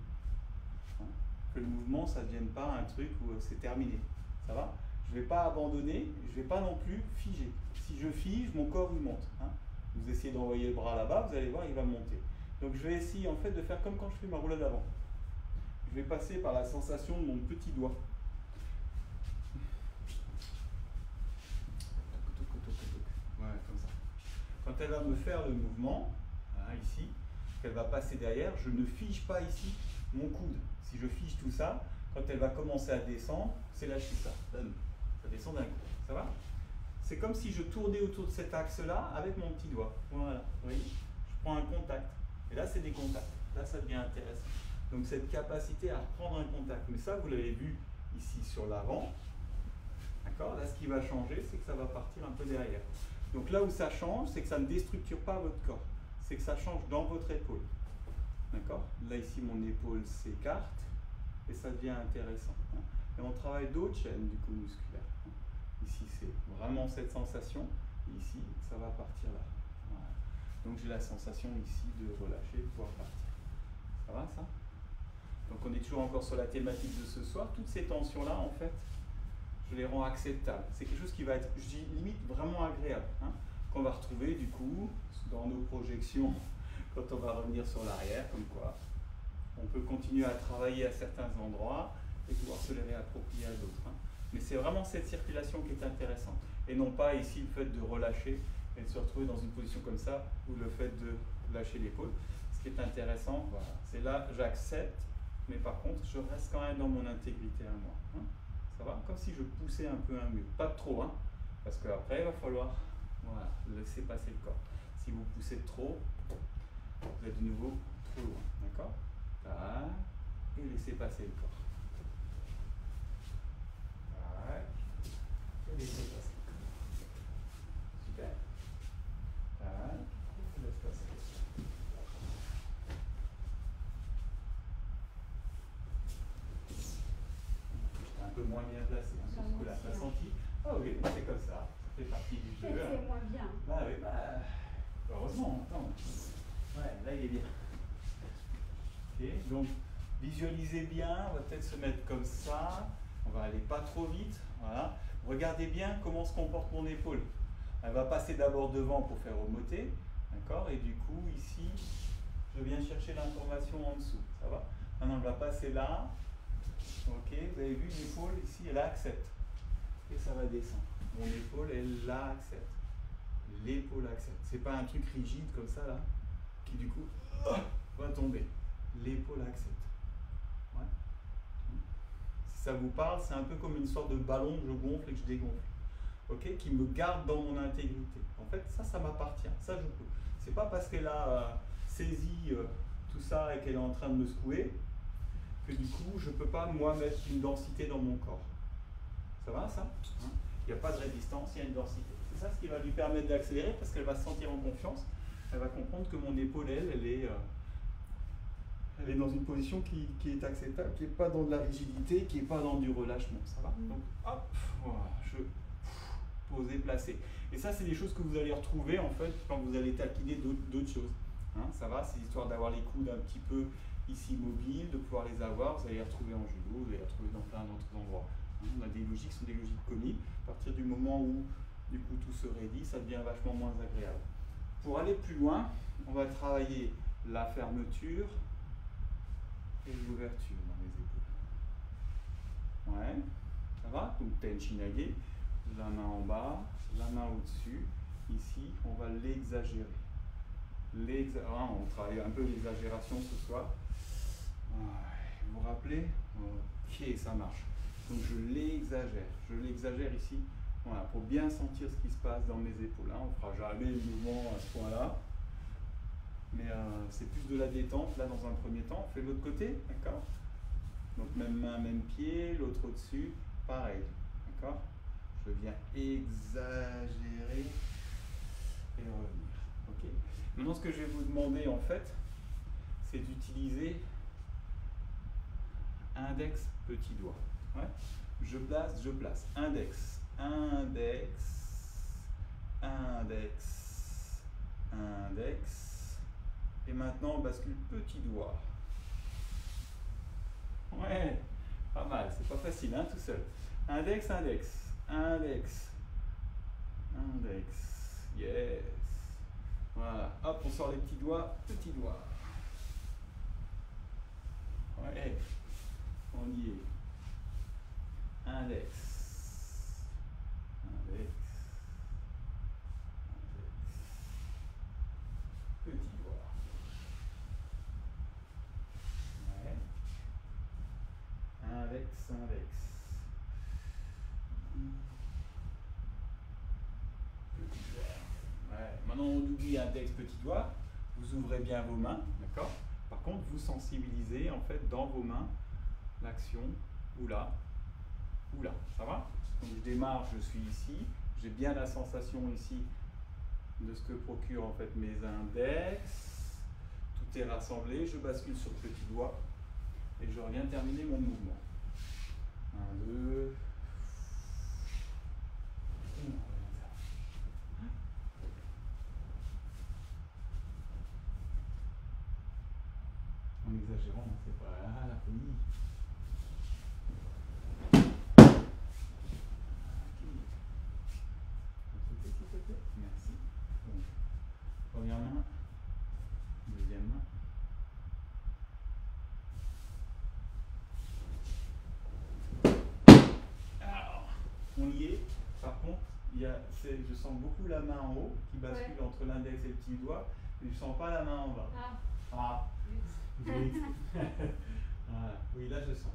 Hein? Que le mouvement, ça ne devienne pas un truc où c'est terminé. Ça va? Je ne vais pas abandonner, je ne vais pas non plus figer. Si je fige, mon corps, il monte. Hein? Vous essayez d'envoyer le bras là-bas, vous allez voir, il va monter. Donc, je vais essayer en fait de faire comme quand je fais ma roulade avant. Je vais passer par la sensation de mon petit doigt. Ouais, comme ça. Quand elle va me faire le mouvement, hein, ici, qu'elle va passer derrière, je ne fige pas ici mon coude. Si je fige tout ça, quand elle va commencer à descendre, c'est lâcher ça. Ça descend d'un coup. Ça va? C'est comme si je tournais autour de cet axe-là avec mon petit doigt. Voilà. Vous voyez? Je prends un contact. Et là, c'est des contacts. Là, ça devient intéressant. Donc, cette capacité à reprendre un contact. Mais ça, vous l'avez vu ici sur l'avant. D'accord? Là, ce qui va changer, c'est que ça va partir un peu derrière. Donc là où ça change, c'est que ça ne déstructure pas votre corps. C'est que ça change dans votre épaule. D'accord? Là, ici, mon épaule s'écarte et ça devient intéressant. Hein. Et on travaille d'autres chaînes, du coup, musculaires. Hein. Ici, c'est vraiment cette sensation. Et ici, ça va partir là. Voilà. Donc, j'ai la sensation ici de relâcher, de pouvoir partir. Ça va, ça? Donc, on est toujours encore sur la thématique de ce soir. Toutes ces tensions-là, en fait, je les rends acceptables. C'est quelque chose qui va être, je dis, limite vraiment agréable, hein, qu'on va retrouver du coup dans nos projections quand on va revenir sur l'arrière, comme quoi on peut continuer à travailler à certains endroits et pouvoir se les réapproprier à d'autres. Hein. Mais c'est vraiment cette circulation qui est intéressante. Et non pas ici le fait de relâcher et de se retrouver dans une position comme ça, ou le fait de lâcher l'épaule. Ce qui est intéressant, voilà, c'est là, j'accepte, mais par contre, je reste quand même dans mon intégrité à moi. Hein. Ça va? Comme si je poussais un peu un mur. Pas trop, hein, parce qu'après, il va falloir voilà, laisser passer le corps. Si vous poussez trop, vous êtes de nouveau trop loin. D'accord? Et laissez passer le corps. Tac. Et laissez passer le corps. Super. Tac. Et laisse passer le corps. Un peu moins bien placé, hein, sur ce coup-là. T'as senti? Ah oui, c'est comme ça. Ça fait partie du jeu.
C'est moins bien.
Bah oui, bah. Heureusement, attends. Ouais, là il est bien. Ok, donc visualisez bien, on va peut-être se mettre comme ça. On va aller pas trop vite. Voilà. Regardez bien comment se comporte mon épaule. Elle va passer d'abord devant pour faire remonter. D'accord? Et du coup, ici, je viens chercher l'information en dessous. Ça va? Maintenant, elle va passer là. Ok, vous avez vu l'épaule ici, elle accepte. Et ça va descendre. Mon épaule, elle la accepte. L'épaule accepte. C'est pas un truc rigide comme ça là, qui du coup va tomber. L'épaule accepte. Ouais. Si ça vous parle, c'est un peu comme une sorte de ballon que je gonfle et que je dégonfle. Ok, qui me garde dans mon intégrité. En fait, ça m'appartient. Ça, je peux. C'est pas parce qu'elle a saisi tout ça et qu'elle est en train de me secouer que du coup, je peux pas moi mettre une densité dans mon corps. Ça va ça? Il n'y a pas de résistance, il y a une densité. C'est ça ce qui va lui permettre d'accélérer parce qu'elle va se sentir en confiance. Elle va comprendre que mon épaule, elle est dans une position qui est acceptable, qui n'est pas dans de la rigidité, qui n'est pas dans du relâchement. Ça va? Donc, hop, voilà, je poser, placer. Et ça, c'est des choses que vous allez retrouver en fait quand vous allez taquiner d'autres choses. Hein, ça va? C'est histoire d'avoir les coudes un petit peu ici mobiles, de pouvoir les avoir. Vous allez les retrouver en judo, vous allez les retrouver dans plein d'autres endroits. Hein, on a des logiques qui sont des logiques coniques. À partir du moment où du coup tout se raidit, ça devient vachement moins agréable. Pour aller plus loin, on va travailler la fermeture et l'ouverture dans les épaules. Ouais, ça va? Donc Tenchinage, la main en bas, la main au-dessus. Ici, on va l'exagérer. On travaille un peu l'exagération ce soir. Ouais, vous vous rappelez? Ok, ça marche. Donc je l'exagère ici. Voilà, pour bien sentir ce qui se passe dans mes épaules. Hein. On ne fera jamais le mouvement à ce point-là. Mais c'est plus de la détente, là, dans un premier temps. On fait de l'autre côté, d'accord? Donc même main, même pied, l'autre au-dessus, pareil, d'accord? Je viens exagérer et revenir, ok? Maintenant, ce que je vais vous demander, en fait, c'est d'utiliser index, petit doigt. Ouais? Je place, index, et maintenant on bascule petit doigt. Ouais, pas mal, c'est pas facile, hein, tout seul. Index, yes. Voilà, hop, on sort les petits doigts, petit doigt. Ouais, on y est. Index, petit doigt. Ouais. Index. Petit doigt. Ouais. Maintenant, on oublie index, petit doigt. Vous ouvrez bien vos mains, d'accord? Par contre, vous sensibilisez en fait dans vos mains l'action ou là. Ça va? Donc je démarre, je suis ici, j'ai bien la sensation ici de ce que procurent en fait mes index. Tout est rassemblé, je bascule sur le petit doigt et je reviens terminer mon mouvement. 1, 2. En exagérant, c'est pas la folie. Merci. Donc, première main, deuxième main. Alors, on y est. Par contre, je sens beaucoup la main en haut qui bascule entre l'index et le petit doigt, mais je ne sens pas la main en bas. Ah. Voilà. Oui, là je sens.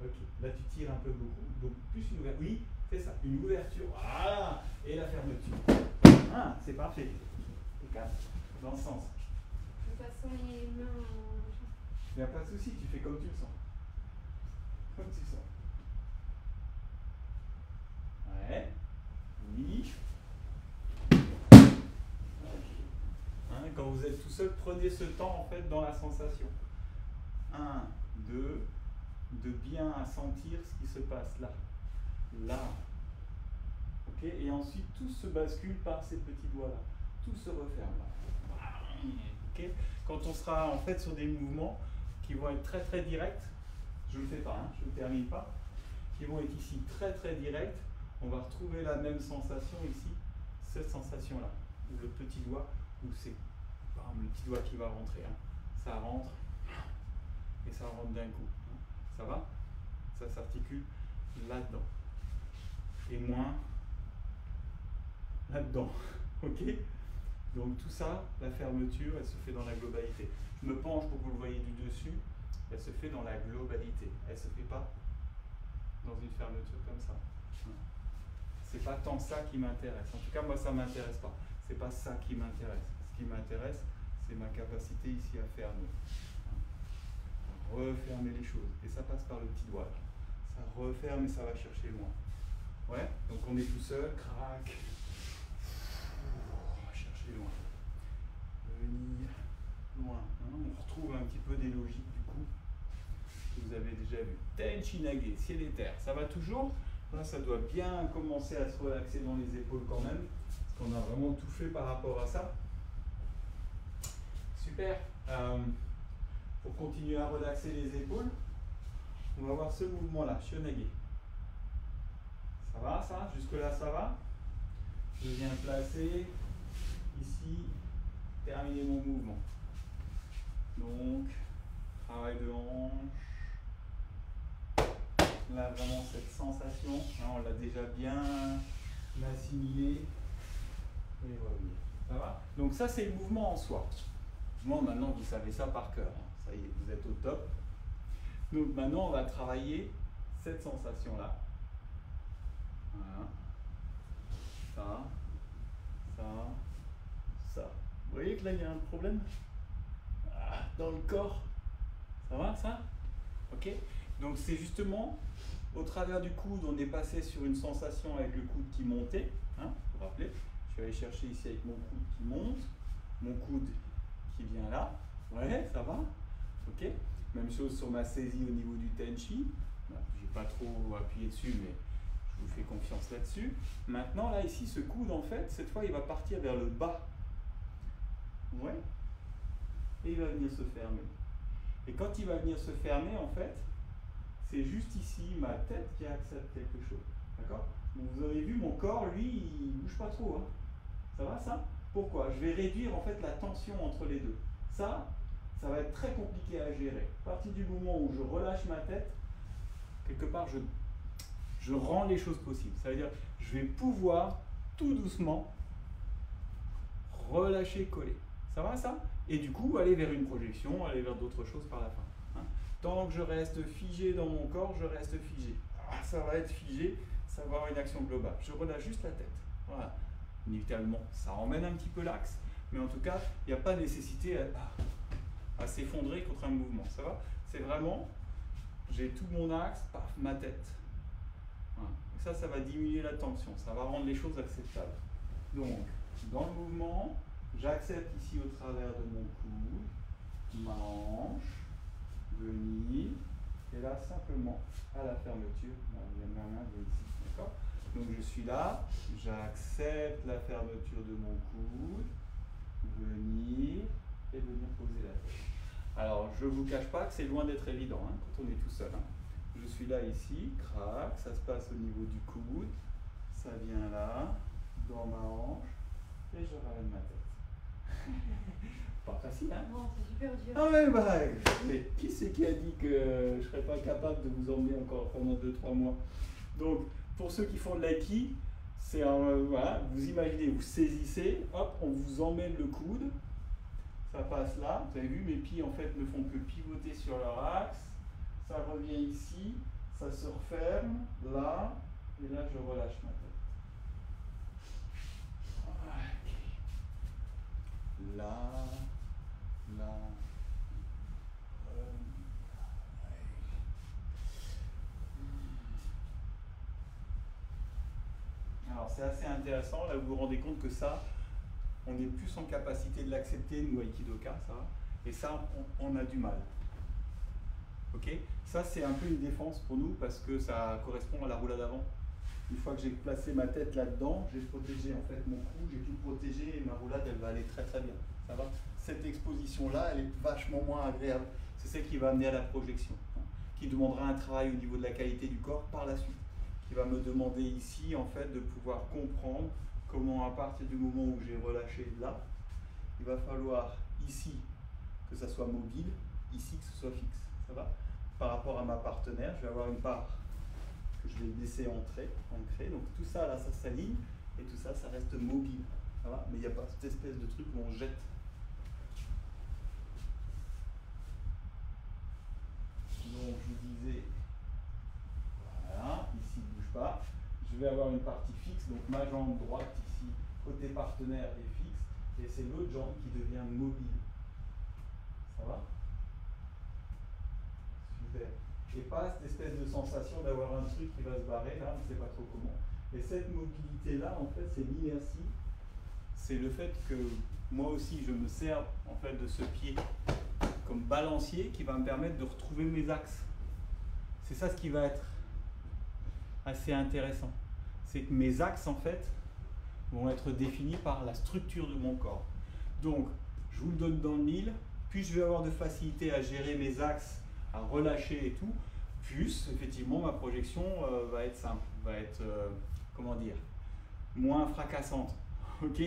Ok, là tu tires un peu beaucoup, donc plus une ouverture. Oui, c'est ça, une ouverture. Voilà. Et la fermeture. Ah, c'est parfait. Dans le sens.
De toute façon, les mains.
Il n'y a pas de souci, tu fais comme tu le sens. Comme tu le sens. Ouais. Oui. Hein, quand vous êtes tout seul, prenez ce temps en fait dans la sensation. 1, 2, de bien sentir ce qui se passe là. Là. Ok? Et ensuite, tout se bascule par ces petits doigts-là. Tout se referme là. Okay. Quand on sera en fait sur des mouvements qui vont être très très directs, je ne le fais pas, hein, je ne termine pas, qui vont être ici très très directs, on va retrouver la même sensation ici, cette sensation là, où le petit doigt, où c'est le petit doigt qui va rentrer, hein. Ça rentre et ça rentre d'un coup, hein. Ça va? Ça s'articule là-dedans et moins là-dedans, ok? Donc tout ça, la fermeture, elle se fait dans la globalité. Je me penche pour que vous le voyez du dessus, elle se fait dans la globalité. Elle ne se fait pas dans une fermeture comme ça. C'est pas tant ça qui m'intéresse. En tout cas, moi, ça ne m'intéresse pas. C'est pas ça qui m'intéresse. Ce qui m'intéresse, c'est ma capacité ici à fermer. Refermer les choses. Et ça passe par le petit doigt. Ça referme et ça va chercher loin. Ouais, donc on est tout seul, crac. plus loin. Venir loin. Hein. On retrouve un petit peu des logiques du coup que vous avez déjà vu. Tenchi Nage, ciel et terre. Ça va toujours? Là, ça doit bien commencer à se relaxer dans les épaules quand même. Parce qu'on a vraiment tout fait par rapport à ça. Super. Pour continuer à relaxer les épaules, on va voir ce mouvement-là, Shionage. Ça va ça? Jusque-là, ça va? Je viens placer ici, terminer mon mouvement. Donc, travail de hanche. Là, vraiment cette sensation, hein, on l'a déjà bien assimilé. Et revenir. Ça va? Donc ça, c'est le mouvement en soi. Moi, maintenant, vous savez ça par cœur. Hein. Ça y est, vous êtes au top. Donc maintenant, on va travailler cette sensation-là. Voilà. Ça, ça, ça. Vous voyez que là, il y a un problème dans le corps. Ça va, ça? Ok? Donc c'est justement, au travers du coude, on est passé sur une sensation avec le coude qui montait. Hein, vous vous rappelez? Je vais aller chercher ici avec mon coude qui monte. Mon coude qui vient là. Ouais, ça va? Ok? Même chose sur ma saisie au niveau du tenchi. Je n'ai pas trop appuyé dessus, mais je vous fais confiance là-dessus. Maintenant, là, ici, ce coude, en fait, cette fois, il va partir vers le bas. Ouais. Et il va venir se fermer. Et quand il va venir se fermer, en fait, c'est juste ici, ma tête qui accepte quelque chose. D'accord? Donc, vous avez vu, mon corps, lui, il ne bouge pas trop. Hein. Ça va, ça? Pourquoi? Je vais réduire, en fait, la tension entre les deux. Ça va être très compliqué à gérer. À partir du moment où je relâche ma tête, quelque part, je rends les choses possibles. Ça veut dire, je vais pouvoir, tout doucement, relâcher, coller. Ça va, ça? Et du coup, aller vers une projection, aller vers d'autres choses par la fin. Hein. Tant que je reste figé dans mon corps, je reste figé. Ça va être figé, ça va avoir une action globale. Je relâche juste la tête. Voilà. Inévitablement, ça emmène un petit peu l'axe, mais en tout cas, il n'y a pas nécessité à s'effondrer contre un mouvement. Ça va? C'est vraiment, j'ai tout mon axe, paf, ma tête. Voilà. Donc ça va diminuer la tension, ça va rendre les choses acceptables. Donc, dans le mouvement, j'accepte ici au travers de mon coude, ma hanche, venir, et là simplement à la fermeture, ma main vient ici, d'accord? Donc je suis là, j'accepte la fermeture de mon coude, venir et venir poser la tête. Alors je ne vous cache pas que c'est loin d'être évident hein, quand on est tout seul. Hein. Je suis là ici, crac, ça se passe au niveau du coude, ça vient là, dans ma hanche, et je ramène ma tête. Pas facile, hein?
Non, c'est super dur.
Ah ouais, mais qui c'est qui a dit que je ne serais pas capable de vous emmener encore pendant 2-3 mois? Donc, pour ceux qui font de l'aiki, c'est voilà, vous imaginez, vous saisissez, hop, on vous emmène le coude, ça passe là, vous avez vu, mes pieds en fait ne font que pivoter sur leur axe, ça revient ici, ça se referme, là, et là je relâche ma tête. Là, là, alors c'est assez intéressant, là vous vous rendez compte que ça, on est plus en capacité de l'accepter, nous Aikidoka, ça, et ça, on a du mal. Ok? Ça c'est un peu une défense pour nous parce que ça correspond à la roulade avant. Une fois que j'ai placé ma tête là-dedans, j'ai protégé en fait mon cou, j'ai tout protégé et ma roulade elle va aller très très bien. Ça va? Cette exposition-là, elle est vachement moins agréable. C'est celle qui va amener à la projection, hein, qui demandera un travail au niveau de la qualité du corps par la suite, qui va me demander ici en fait de pouvoir comprendre comment à partir du moment où j'ai relâché là, il va falloir ici que ça soit mobile, ici que ce soit fixe. Ça va? Par rapport à ma partenaire, je vais avoir une part que je vais laisser ancrer. Donc tout ça là, ça s'aligne et tout ça, ça reste mobile. Ça va? Mais il n'y a pas cette espèce de truc où on jette. Donc je vous disais, voilà, ici ne bouge pas. Je vais avoir une partie fixe, donc ma jambe droite ici, côté partenaire est fixe, et c'est l'autre jambe qui devient mobile. Ça va? Super. Et pas cette espèce de sensation d'avoir un truc qui va se barrer, là, on ne sait pas trop comment. Et cette mobilité-là, en fait, c'est l'inertie. c'est le fait que moi aussi je me sers en fait de ce pied comme balancier qui va me permettre de retrouver mes axes. C'est ça ce qui va être assez intéressant. C'est que mes axes en fait vont être définis par la structure de mon corps. Donc je vous le donne dans le mille, puis je vais avoir de facilité à gérer mes axes, à relâcher et tout, plus effectivement ma projection va être simple, va être comment dire, moins fracassante. Ok?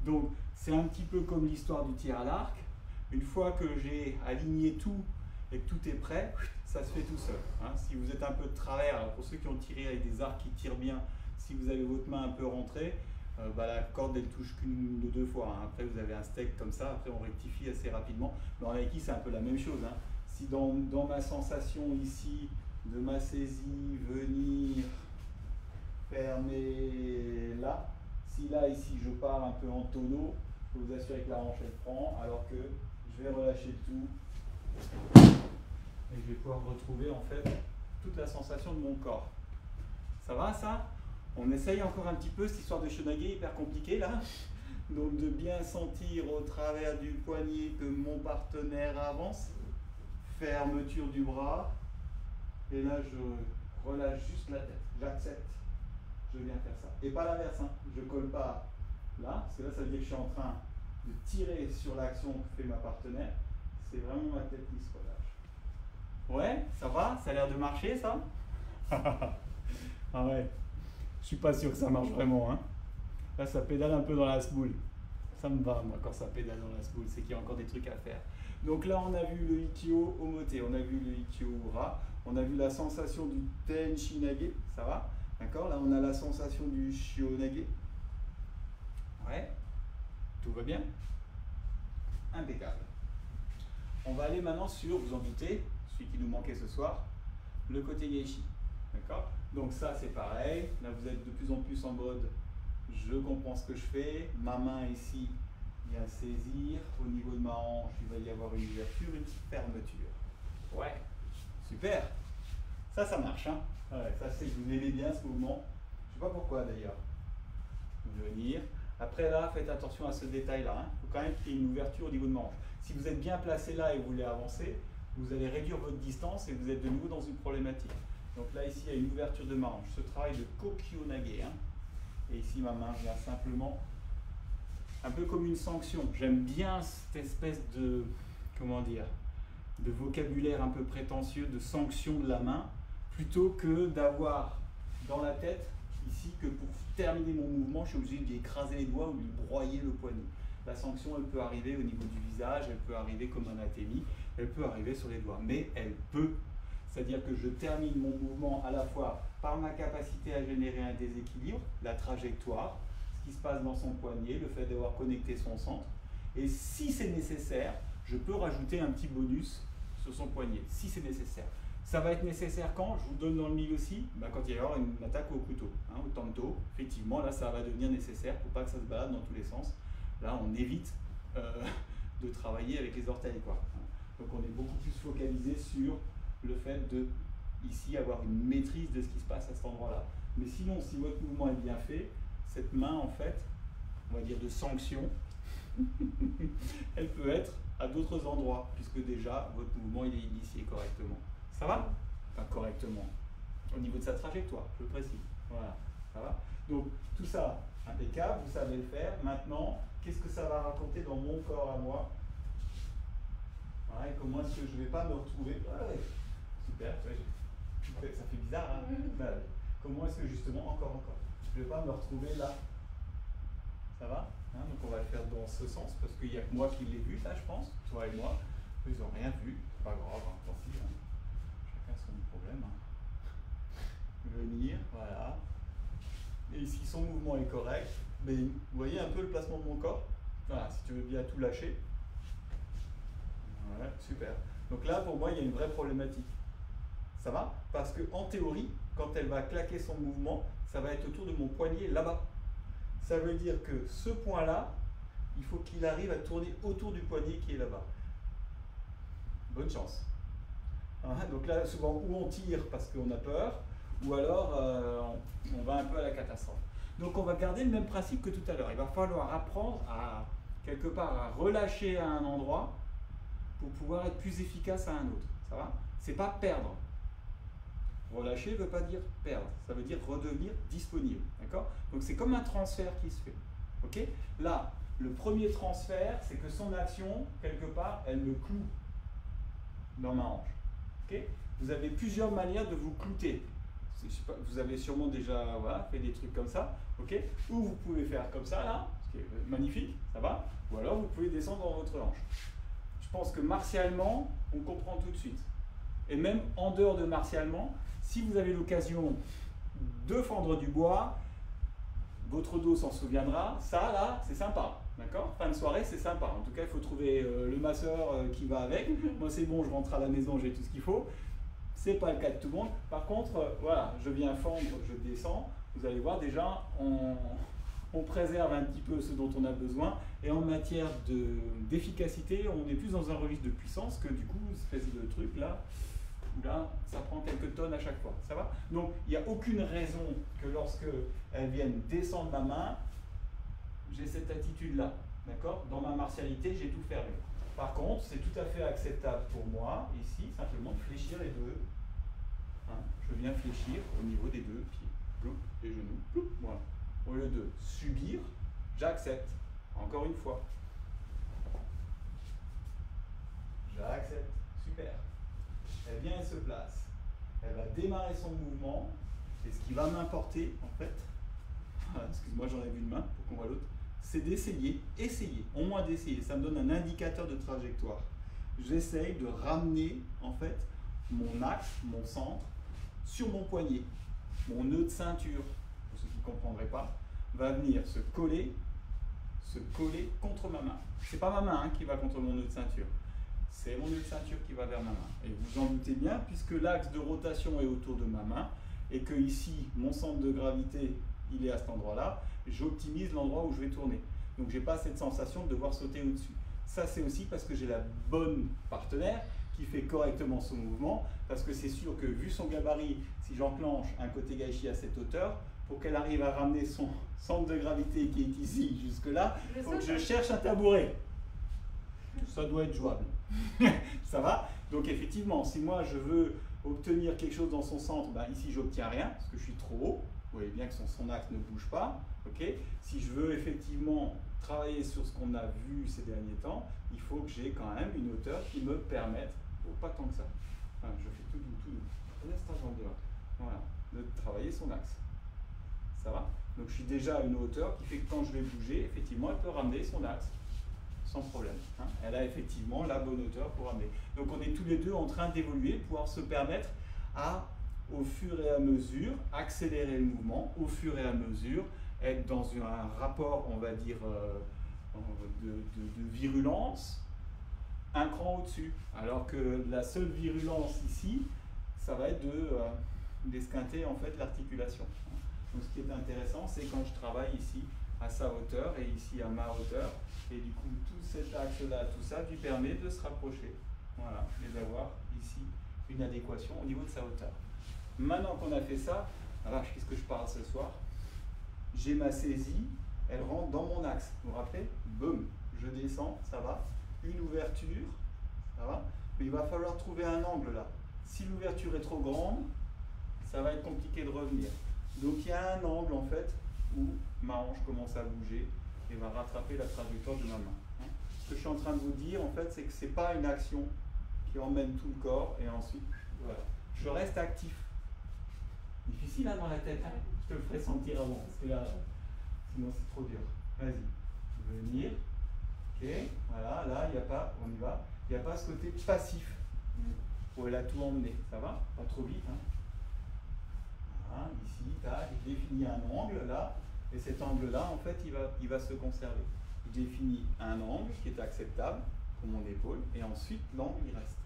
Donc c'est un petit peu comme l'histoire du tir à l'arc. Une fois que j'ai aligné tout et que tout est prêt, ça se fait tout seul. Hein. Si vous êtes un peu de travers, alors pour ceux qui ont tiré avec des arcs qui tirent bien, si vous avez votre main un peu rentrée, la corde elle touche qu'une ou deux fois. Hein. Après vous avez un steak comme ça, après on rectifie assez rapidement. Dans l'aïkido c'est un peu la même chose. Hein. Si dans ma sensation ici, de ma saisie, venir fermer là, si là ici je pars un peu en tonneau, je peux vous assurer que la hanche elle prend, alors que je vais relâcher tout et je vais pouvoir retrouver en fait toute la sensation de mon corps. Ça va ça? On essaye encore un petit peu cette histoire de shonage hyper compliquée là. Donc de bien sentir au travers du poignet que mon partenaire avance. Fermeture du bras. Et là je relâche juste la tête. J'accepte. Je viens faire ça. Et pas l'inverse, hein. Je colle pas là, parce que là ça veut dire que je suis en train de tirer sur l'action que fait ma partenaire. C'est vraiment ma tête qui se relâche. Ouais, ça va? Ça a l'air de marcher ça? Ah ouais. Je suis pas sûr que ça marche vraiment. Hein. Là, ça pédale un peu dans la sboule. Ça me va, moi, quand ça pédale dans la sboule, c'est qu'il y a encore des trucs à faire. Donc là, on a vu le Ikkyo Omote, on a vu le Ikkyo Ura, on a vu la sensation du Tenchinage, ça va? D'accord? Là, on a la sensation du Shionage. Ouais. Tout va bien? Impeccable. On va aller maintenant sur, vous en doutez, celui qui nous manquait ce soir, le côté Geishi. D'accord? Donc ça c'est pareil, là vous êtes de plus en plus en mode je comprends ce que je fais, ma main ici vient saisir, au niveau de ma hanche il va y avoir une ouverture, une fermeture. Ouais, super, ça marche, hein. Ouais, ça c'est que vous aimez bien ce mouvement, je sais pas pourquoi d'ailleurs. Venir, après là faites attention à ce détail là, il faut quand même qu'il y ait une ouverture au niveau de ma hanche. Si vous êtes bien placé là et vous voulez avancer, vous allez réduire votre distance et vous êtes de nouveau dans une problématique. Donc là, ici, il y a une ouverture de ma hanche. Ce travail de Kokyonage. Hein. Et ici, ma main vient simplement, un peu comme une sanction. J'aime bien cette espèce de, comment dire, de vocabulaire un peu prétentieux, de sanction de la main, plutôt que d'avoir dans la tête, ici, que pour terminer mon mouvement, je suis obligé d'écraser les doigts ou de broyer le poignet. La sanction, elle peut arriver au niveau du visage, elle peut arriver comme un atémie, elle peut arriver sur les doigts, mais elle peut. C'est-à-dire que je termine mon mouvement à la fois par ma capacité à générer un déséquilibre, la trajectoire, ce qui se passe dans son poignet, le fait d'avoir connecté son centre. Et si c'est nécessaire, je peux rajouter un petit bonus sur son poignet, si c'est nécessaire. Ça va être nécessaire quand? Je vous donne dans le mille aussi, quand il va y avoir une attaque au couteau, hein, au tanto. Effectivement, là, ça va devenir nécessaire pour pas que ça se balade dans tous les sens. Là, on évite de travailler avec les orteils, quoi. Donc, on est beaucoup plus focalisé sur le fait de, ici, avoir une maîtrise de ce qui se passe à cet endroit-là. Mais sinon, si votre mouvement est bien fait, cette main, en fait, on va dire de sanction, elle peut être à d'autres endroits, puisque déjà, votre mouvement, il est initié correctement. Ça va? Enfin, correctement. Au niveau de sa trajectoire, je précise. Voilà, ça va? Donc, tout ça, impeccable, vous savez le faire. Maintenant, qu'est-ce que ça va raconter dans mon corps à moi? Ouais, comment est-ce que je ne vais pas me retrouver? Ouais, super, ça fait bizarre, hein? Comment est-ce que justement, encore, je ne vais pas me retrouver là? Ça va? Hein, donc on va le faire dans ce sens, parce qu'il n'y a que moi qui l'ai vu, là, je pense, toi et moi. Eux, ils n'ont rien vu, c'est pas grave, hein, tant pis, hein. Chacun son problème. Hein. Venir, voilà. Et si son mouvement est correct, mais vous voyez un peu le placement de mon corps? Voilà, si tu veux bien tout lâcher. Voilà, super. Donc là, pour moi, il y a une vraie problématique. Ça va? Parce qu'en théorie, quand elle va claquer son mouvement, ça va être autour de mon poignet là-bas. Ça veut dire que ce point-là, il faut qu'il arrive à tourner autour du poignet qui est là-bas. Bonne chance. Hein? Donc là, souvent, ou on tire parce qu'on a peur, ou alors on va un peu à la catastrophe. Donc on va garder le même principe que tout à l'heure. Il va falloir apprendre à, quelque part, à relâcher à un endroit pour pouvoir être plus efficace à un autre. Ça va? C'est pas perdre. Relâcher ne veut pas dire perdre, ça veut dire redevenir disponible. D'accord? Donc c'est comme un transfert qui se fait. Ok? Là, le premier transfert, c'est que son action, quelque part, elle me cloue dans ma hanche. Ok? Vous avez plusieurs manières de vous clouter. Vous avez sûrement déjà fait des trucs comme ça. Ok? Ou vous pouvez faire comme ça, là, ce qui est magnifique, ça va? Ou alors vous pouvez descendre dans votre hanche. Je pense que martialement, on comprend tout de suite. Et même en dehors de martialement, si vous avez l'occasion de fendre du bois, votre dos s'en souviendra, ça là, c'est sympa, d'accord? Fin de soirée, c'est sympa. En tout cas, il faut trouver le masseur qui va avec. Moi, c'est bon, je rentre à la maison, j'ai tout ce qu'il faut. C'est pas le cas de tout le monde. Par contre, voilà, je viens fendre, je descends. Vous allez voir, déjà, on préserve un petit peu ce dont on a besoin. Et en matière d'efficacité, on est plus dans un registre de puissance que du coup, cette espèce de truc là, où là, ça prend quelques tonnes à chaque fois. Ça va? Donc, il n'y a aucune raison que lorsque elles viennent descendre ma main, j'ai cette attitude-là. D'accord? Dans ma martialité, j'ai tout fermé. Par contre, c'est tout à fait acceptable pour moi, ici, simplement de fléchir les deux. Hein, je viens fléchir au niveau des deux pieds. Ploup, les genoux. Ploup, voilà. Au lieu de subir, j'accepte. Encore une fois. J'accepte. Super. Elle vient, elle se place. Elle va démarrer son mouvement. Et ce qui va m'importer, en fait, excuse-moi, j'enlève une main pour qu'on voit l'autre, c'est d'essayer, au moins d'essayer. Ça me donne un indicateur de trajectoire. J'essaye de ramener, en fait, mon axe, mon centre, sur mon poignet. Mon nœud de ceinture, pour ceux qui ne comprendraient pas, va venir se coller contre ma main. C'est pas ma main qui va contre mon nœud de ceinture. C'est mon nœud de ceinture qui va vers ma main. Et vous en doutez bien, puisque l'axe de rotation est autour de ma main, et que ici, mon centre de gravité, il est à cet endroit-là, j'optimise l'endroit où je vais tourner. Donc j'ai pas cette sensation de devoir sauter au-dessus. Ça, c'est aussi parce que j'ai la bonne partenaire qui fait correctement son mouvement, parce que c'est sûr que vu son gabarit, si j'enclenche un côté gaichi à cette hauteur, pour qu'elle arrive à ramener son centre de gravité qui est ici jusque-là, il faut que je cherche un tabouret. Ça doit être jouable. Ça va? Donc effectivement, si moi je veux obtenir quelque chose dans son centre, ben ici j'obtiens rien, parce que je suis trop haut. Vous voyez bien que son axe ne bouge pas. Okay, si je veux effectivement travailler sur ce qu'on a vu ces derniers temps, il faut que j'ai quand même une hauteur qui me permette, pas tant que ça, enfin, je fais tout doux, laisse ta jambe dehors, voilà, de travailler son axe. Ça va? Donc je suis déjà à une hauteur qui fait que quand je vais bouger, effectivement, elle peut ramener son axe sans problème. Hein. Elle a effectivement la bonne hauteur pour ramener. Donc on est tous les deux en train d'évoluer, pouvoir se permettre à, au fur et à mesure, accélérer le mouvement, au fur et à mesure, être dans un rapport, on va dire, de virulence, un cran au-dessus. Alors que la seule virulence ici, ça va être d'esquinter en fait l'articulation. Donc ce qui est intéressant, c'est quand je travaille ici à sa hauteur et ici à ma hauteur, et du coup tout cet axe-là, tout ça lui permet de se rapprocher. Voilà, et d'avoir ici une adéquation au niveau de sa hauteur. Maintenant qu'on a fait ça, alors qu'est-ce que je parle ce soir? J'ai ma saisie, elle rentre dans mon axe. Vous vous rappelez? Boum, je descends, ça va. Une ouverture, ça va. Mais il va falloir trouver un angle là. Si l'ouverture est trop grande, ça va être compliqué de revenir. Donc il y a un angle en fait où ma hanche commence à bouger et va rattraper la trajectoire de ma main. Ce que je suis en train de vous dire en fait, c'est que ce n'est pas une action qui emmène tout le corps et ensuite, voilà. Je reste actif. Difficile hein, dans la tête, hein. Je te le ferai sentir avant, parce que là, sinon c'est trop dur. Vas-y, venir. Ok, voilà, là, il n'y a pas, on y va. Il n'y a pas ce côté passif où elle a tout emmené. Ça va? Pas trop vite. Hein. Voilà, ici, tac, il définit un angle là, et cet angle-là, en fait, il va se conserver. Il définit un angle qui est acceptable pour mon épaule, et ensuite l'angle il reste.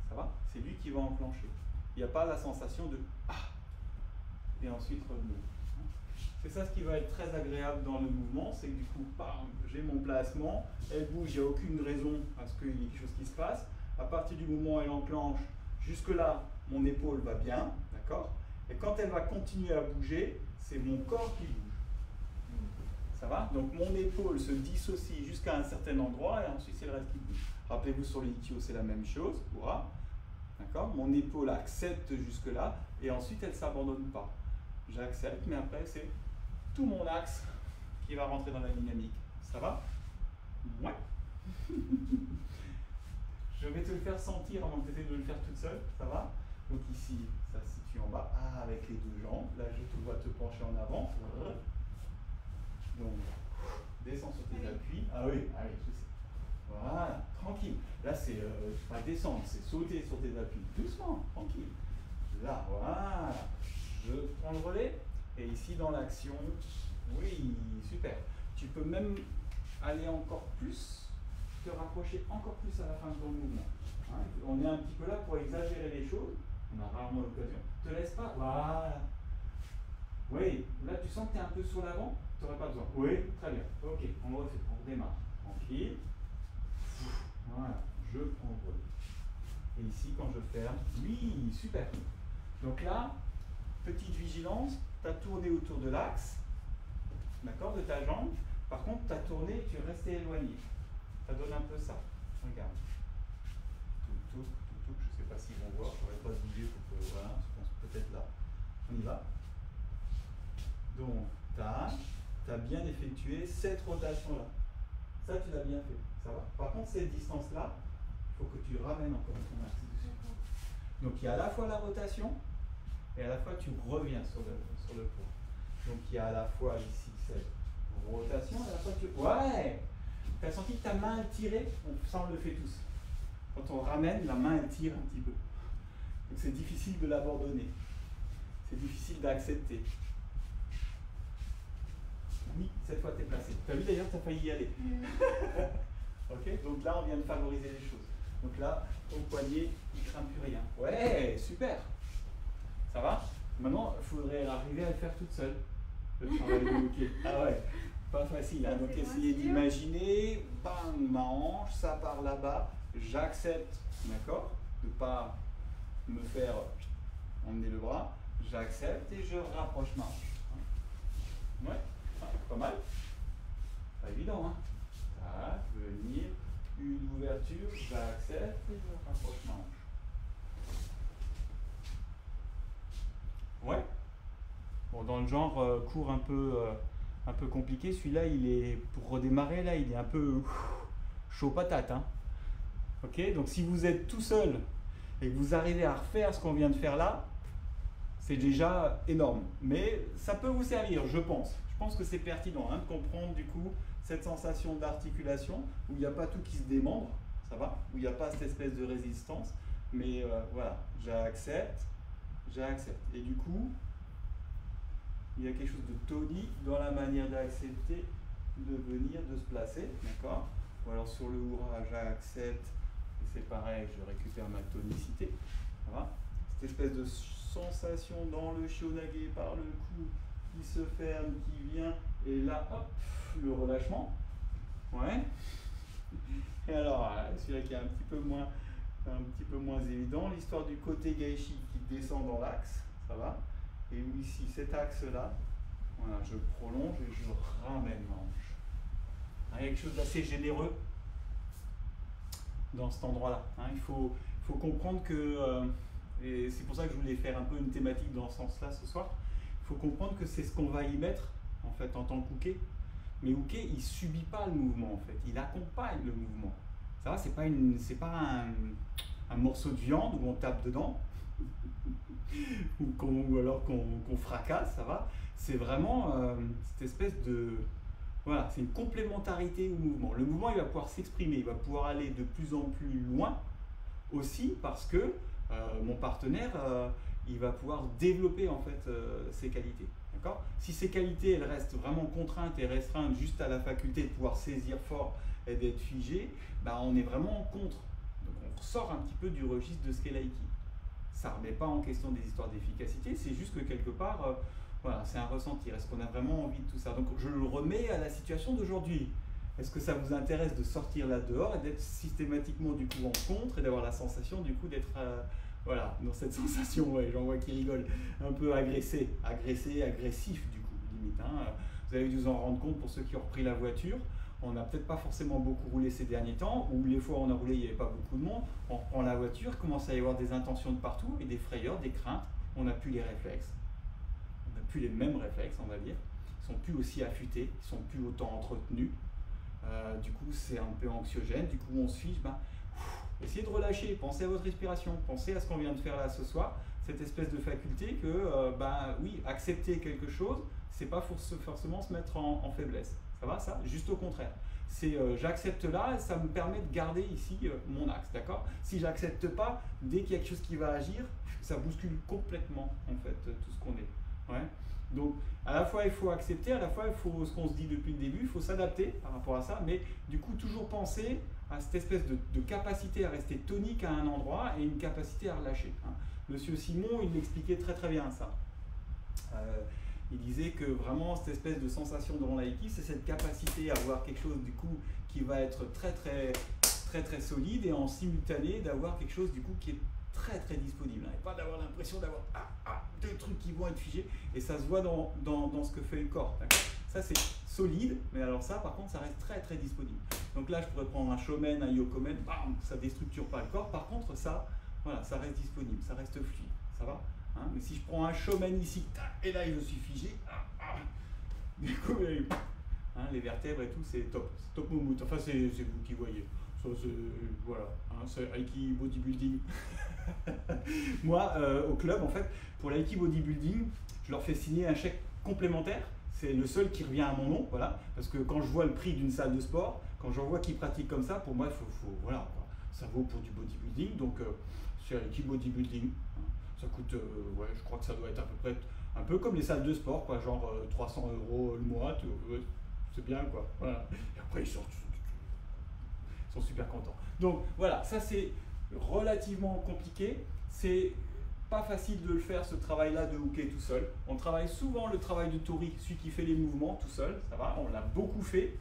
Ça va? C'est lui qui va enclencher. Il n'y a pas la sensation de ah, et ensuite revenir. C'est ça ce qui va être très agréable dans le mouvement, c'est que du coup, j'ai mon placement, elle bouge, il n'y a aucune raison à ce qu'il y ait quelque chose qui se passe. À partir du moment où elle enclenche, jusque-là, mon épaule va bien, d'accord? Et quand elle va continuer à bouger, c'est mon corps qui bouge. Ça va? Donc mon épaule se dissocie jusqu'à un certain endroit et ensuite c'est le reste qui bouge. Rappelez-vous sur l'ichio, c'est la même chose. Voilà. D'accord? Mon épaule accepte jusque-là et ensuite elle ne s'abandonne pas. J'accepte, mais après c'est tout mon axe qui va rentrer dans la dynamique. Ça va? Ouais. Je vais te le faire sentir avant que tu essaies de le faire toute seule. Ça va? Donc ici, ça se situe en bas. Ah, avec les deux jambes. Là, je te vois te pencher en avant. Donc, descends sur tes appuis. Ah oui, je sais. Voilà, tranquille. Là, c'est pas descendre, c'est sauter sur tes appuis. Doucement, tranquille. Là, voilà. Je prends le relais. Et ici, dans l'action, oui, super. Tu peux même aller encore plus, te rapprocher encore plus à la fin de ton mouvement. Hein, on est un petit peu là pour exagérer les choses. On a rarement l'occasion. Te laisse pas. Voilà. Oui, là, tu sens que tu es un peu sur l'avant. Tu n'aurais pas besoin. Oui, très bien. Ok, on refait. On redémarre. Tranquille. Voilà, je prends le relais. Et ici, quand je ferme, oui, super. Donc là, petite vigilance, tu as tourné autour de l'axe, d'accord, de ta jambe. Par contre, tu as tourné, tu es resté éloigné. Ça donne un peu ça. Regarde. Tout, je ne sais pas s'ils vont voir, je n'aurais pas de bouger pour que, voilà, je pense peut-être là. On y va. Donc, tu as bien effectué cette rotation-là. Ça, tu l'as bien fait. Ça va. Par contre, cette distance-là, il faut que tu ramènes encore ton axe dessus. Donc, il y a à la fois la rotation et à la fois tu reviens sur le point. Donc, il y a à la fois ici cette rotation et à la fois tu... Ouais! Tu as senti que ta main elle tirait? Ça, on le fait tous. Quand on ramène, la main elle tire un petit peu. Donc, c'est difficile de l'abandonner. C'est difficile d'accepter. Oui, cette fois tu es placé. Tu as vu d'ailleurs, tu as failli y aller. Ok, donc là on vient de favoriser les choses. Donc là, ton poignet, il ne craint plus rien. Ouais, super. Ça va? Maintenant, il faudrait arriver à le faire toute seule. Le travail de hockey. Ah ouais, pas facile. Hein. Donc essayez d'imaginer, bang, ma hanche, ça part là-bas. J'accepte, d'accord, de ne pas me faire emmener le bras. J'accepte et je rapproche ma hanche. Ouais. Pas mal. Pas évident, hein. Ah, venir, une ouverture, j'accepte et je rapproche ma hanche. Ouais. Bon, dans le genre court un peu compliqué, celui-là, il est, pour redémarrer, là, il est un peu chaud patate, hein. Ok, donc si vous êtes tout seul et que vous arrivez à refaire ce qu'on vient de faire là, c'est déjà énorme. Mais ça peut vous servir, je pense. Je pense que c'est pertinent hein, de comprendre du coup cette sensation d'articulation où il n'y a pas tout qui se démembre, ça va, où il n'y a pas cette espèce de résistance, mais voilà, j'accepte. Et du coup, il y a quelque chose de tonique dans la manière d'accepter, de venir, de se placer, d'accord? Ou alors sur le hurrah, j'accepte, et c'est pareil, je récupère ma tonicité, ça va? Cette espèce de sensation dans le shionage par le cou, qui se ferme, qui vient, et là, hop, le relâchement. Ouais. Et alors, celui-là qui est un petit peu moins évident, l'histoire du côté gaishi qui descend dans l'axe, ça va. Et où ici, cet axe-là, voilà, je prolonge et je ramène ma hanche. Il y a quelque chose d'assez généreux dans cet endroit-là. Hein. Il faut comprendre que, et c'est pour ça que je voulais faire un peu une thématique dans ce sens-là ce soir, il faut comprendre que c'est ce qu'on va y mettre en fait en tant qu'uke. Mais uke, il ne subit pas le mouvement en fait, il accompagne le mouvement. Ça va, c'est pas un morceau de viande où on tape dedans ou alors qu'on fracasse, ça va. C'est vraiment cette espèce de... Voilà, c'est une complémentarité au mouvement. Le mouvement, il va pouvoir s'exprimer, il va pouvoir aller de plus en plus loin aussi parce que mon partenaire, il va pouvoir développer en fait ses qualités. D'accord ? Si ces qualités, elles restent vraiment contraintes et restreintes juste à la faculté de pouvoir saisir fort et d'être figé, bah, on est vraiment contre. Donc on ressort un petit peu du registre de ce qu'est l'aïki. Ça ne remet pas en question des histoires d'efficacité, c'est juste que quelque part, voilà, c'est un ressentir. Est-ce qu'on a vraiment envie de tout ça? Donc je le remets à la situation d'aujourd'hui. Est-ce que ça vous intéresse de sortir là dehors et d'être systématiquement du coup en contre et d'avoir la sensation du coup d'être voilà, dans cette sensation, ouais, j'en vois qui rigole, un peu agressif du coup, limite. Hein. Vous avez dû vous en rendre compte pour ceux qui ont repris la voiture. On n'a peut-être pas forcément beaucoup roulé ces derniers temps, ou les fois où on a roulé, il n'y avait pas beaucoup de monde. On reprend la voiture, commence à y avoir des intentions de partout, et des frayeurs, des craintes. On n'a plus les réflexes. On n'a plus les mêmes réflexes, on va dire. Ils sont plus aussi affûtés, ils sont plus autant entretenus. Du coup, c'est un peu anxiogène. Du coup, on se fiche. Essayez de relâcher, pensez à votre respiration, pensez à ce qu'on vient de faire là ce soir. Cette espèce de faculté que, oui, accepter quelque chose, c'est pas forcément se mettre en faiblesse. Ça va, ça? Juste au contraire. C'est j'accepte là, ça me permet de garder ici mon axe, d'accord? Si j'accepte pas, dès qu'il y a quelque chose qui va agir, ça bouscule complètement en fait tout ce qu'on est. Ouais. Donc à la fois il faut accepter, à la fois il faut ce qu'on se dit depuis le début, il faut s'adapter par rapport à ça, mais du coup toujours penser à cette espèce de capacité à rester tonique à un endroit et une capacité à relâcher. Hein. Monsieur Simon, il l'expliquait très très bien ça. Il disait que vraiment cette espèce de sensation de Reiki, c'est cette capacité à avoir quelque chose du coup qui va être très très très très solide et en simultané d'avoir quelque chose du coup qui est très très disponible. Et pas d'avoir l'impression d'avoir des trucs qui vont être figés et ça se voit dans ce que fait le corps. Ça c'est solide, mais alors ça par contre ça reste très très disponible. Donc là je pourrais prendre un shomen, un yokomen, bam, ça déstructure pas le corps. Par contre ça, voilà, ça reste disponible, ça reste fluide, ça va. Hein, mais si je prends un shomen ici, et là je suis figé, du coup, les vertèbres et tout, c'est top moumout. Enfin, c'est vous qui voyez. Ça, voilà, hein, c'est Aiki Bodybuilding. Moi, au club, en fait, pour l'Aiki Bodybuilding, je leur fais signer un chèque complémentaire. C'est le seul qui revient à mon nom, voilà. Parce que quand je vois le prix d'une salle de sport, quand j'en vois qui pratiquent comme ça, pour moi, voilà, ça vaut pour du bodybuilding. Donc, c'est Aiki Bodybuilding. Hein. Ça coûte, ouais, je crois que ça doit être à peu près un peu comme les salles de sport, quoi, genre 300 € le mois, c'est bien, quoi. Voilà. Et après, ils sont super contents. Donc voilà, ça c'est relativement compliqué. C'est pas facile de le faire, ce travail-là de hooker tout seul. On travaille souvent le travail de Tori, celui qui fait les mouvements tout seul, ça va, on l'a beaucoup fait.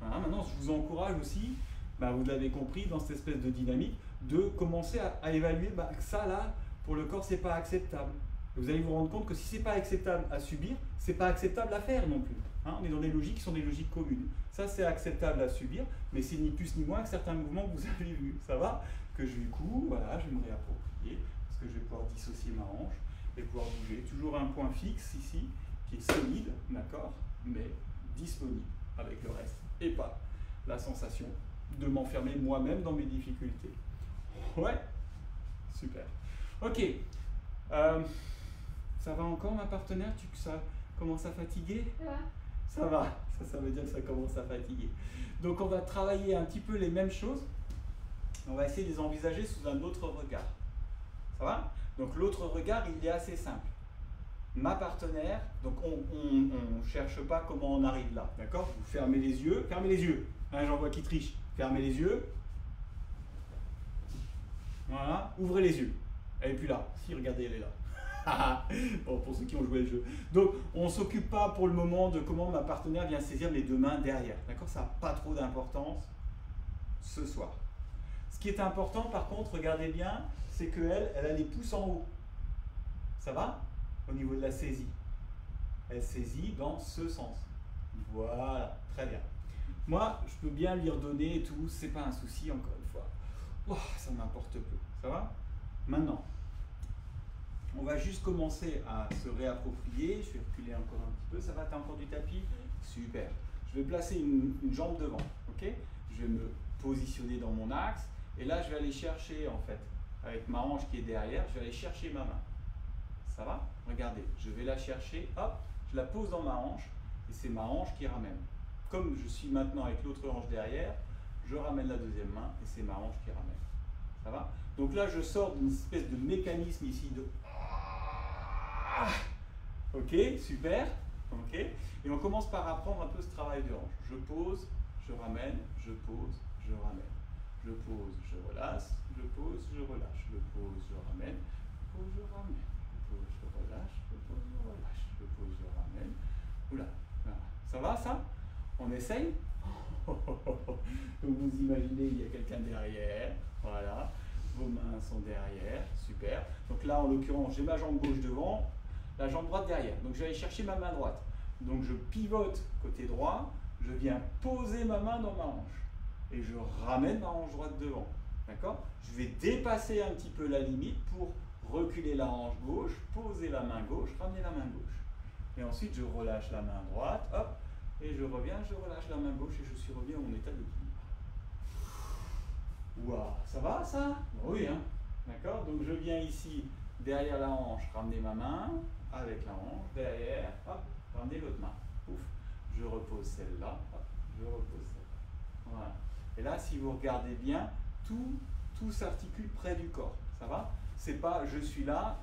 Hein, maintenant, je vous encourage aussi, vous l'avez compris, dans cette espèce de dynamique, de commencer à évaluer que ça là, pour le corps, c'est pas acceptable. Et vous allez vous rendre compte que si c'est pas acceptable à subir, c'est pas acceptable à faire non plus. Hein, on est dans des logiques qui sont des logiques communes. Ça, c'est acceptable à subir, mais c'est ni plus ni moins que certains mouvements que vous avez vus. Ça va? Que du coup, voilà, je vais me réapproprier, parce que je vais pouvoir dissocier ma hanche et pouvoir bouger. Toujours un point fixe ici, qui est solide, d'accord, mais disponible avec le reste. Et pas la sensation de m'enfermer moi-même dans mes difficultés. Ouais, super. Ok, ça va encore ma partenaire? Ça commence à fatiguer? Ça va, ça veut dire que ça commence à fatiguer. Donc on va travailler un petit peu les mêmes choses, on va essayer de les envisager sous un autre regard. Ça va? Donc l'autre regard, il est assez simple. Ma partenaire, donc on ne cherche pas comment on arrive là, d'accord? Vous fermez les yeux, hein, j'en vois qui triche, fermez les yeux. Voilà, ouvrez les yeux. Elle n'est plus là. Si, regardez, elle est là. Bon, pour ceux qui ont joué le jeu. Donc, on ne s'occupe pas pour le moment de comment ma partenaire vient saisir les deux mains derrière. D'accord? Ça n'a pas trop d'importance ce soir. Ce qui est important, par contre, regardez bien, c'est qu'elle, elle a les pouces en haut. Ça va? Au niveau de la saisie. Elle saisit dans ce sens. Voilà, très bien. Moi, je peux bien lui redonner et tout, c'est pas un souci, encore une fois. Oh, ça m'importe peu. Ça va? Maintenant, on va juste commencer à se réapproprier. Je vais reculer encore un petit peu. Ça va? T'as encore du tapis? Super. Je vais placer une jambe devant. Ok? Je vais me positionner dans mon axe. Et là, je vais aller chercher, en fait, avec ma hanche qui est derrière, je vais aller chercher ma main. Ça va? Regardez, je vais la chercher. Hop, je la pose dans ma hanche. Et c'est ma hanche qui ramène. Comme je suis maintenant avec l'autre hanche derrière, je ramène la deuxième main et c'est ma hanche qui ramène. Ça va? Donc là, je sors d'une espèce de mécanisme ici de... Ok, super. Ok. Et on commence par apprendre un peu ce travail de hanche. Je pose, je ramène, je pose, je ramène. Je pose, je relâche, je pose, je relâche. Je pose, je ramène, je pose, je ramène. Je pose, je relâche, je pose, je relâche. Je pose, je ramène. Oula, voilà. Ça va ça? On essaye? Donc vous imaginez, il y a quelqu'un derrière, voilà, vos mains sont derrière, super. Donc là, en l'occurrence, j'ai ma jambe gauche devant, la jambe droite derrière. Donc je vais aller chercher ma main droite. Donc je pivote côté droit, je viens poser ma main dans ma hanche et je ramène ma hanche droite devant. D'accord? Je vais dépasser un petit peu la limite pour reculer la hanche gauche, poser la main gauche, ramener la main gauche. Et ensuite je relâche la main droite, hop, et je reviens, je relâche la main gauche et je suis revenu à mon état d'équilibre. Waouh, ça va ça? Oui, hein? D'accord? Donc je viens ici, derrière la hanche, ramener ma main, avec la hanche, derrière, hop, ramener l'autre main. Ouf. Je repose celle-là, hop, je repose celle-là. Voilà. Et là, si vous regardez bien, tout s'articule près du corps. Ça va? C'est pas je suis là,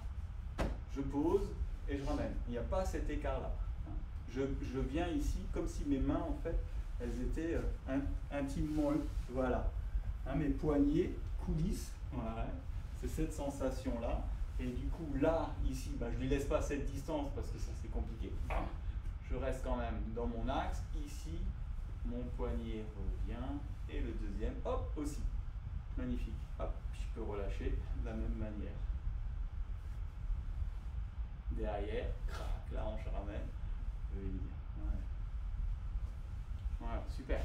je pose et je ramène. Il n'y a pas cet écart-là. Je viens ici comme si mes mains, en fait, elles étaient intimement. Voilà. Hein, mes poignets coulissent. Voilà. C'est cette sensation-là. Et du coup, là, ici, bah, je ne lui laisse pas cette distance parce que ça, c'est compliqué. Je reste quand même dans mon axe. Ici, mon poignet revient. Et le deuxième, hop, aussi. Magnifique. Hop, je peux relâcher de la même manière. Derrière, crac, la hanche ramène. Je vais venir. Ouais. Voilà, super.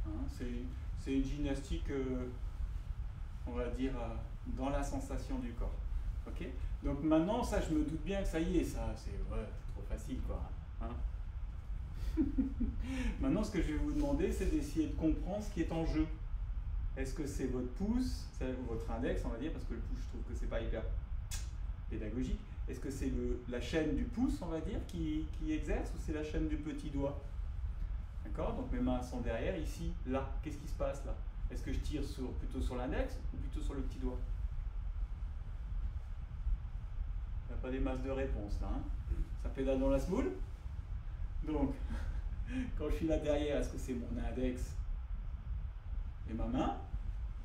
Hein, c'est une gymnastique, on va dire, dans la sensation du corps. Ok? Donc maintenant, ça, je me doute bien que ça y est, ça, c'est trop facile, quoi. Hein? Maintenant, ce que je vais vous demander, c'est d'essayer de comprendre ce qui est en jeu. Est-ce que c'est votre pouce, votre index, on va dire, parce que le pouce, je trouve que c'est pas hyper pédagogique. Est-ce que c'est la chaîne du pouce, on va dire, qui exerce, ou c'est la chaîne du petit doigt? D'accord? Donc mes mains sont derrière, ici, là. Qu'est-ce qui se passe là? Est-ce que je tire plutôt sur l'index ou plutôt sur le petit doigt? Il n'y a pas des masses de réponses là. Hein? Ça pédale dans la semoule? Donc, quand je suis là derrière, est-ce que c'est mon index et ma main?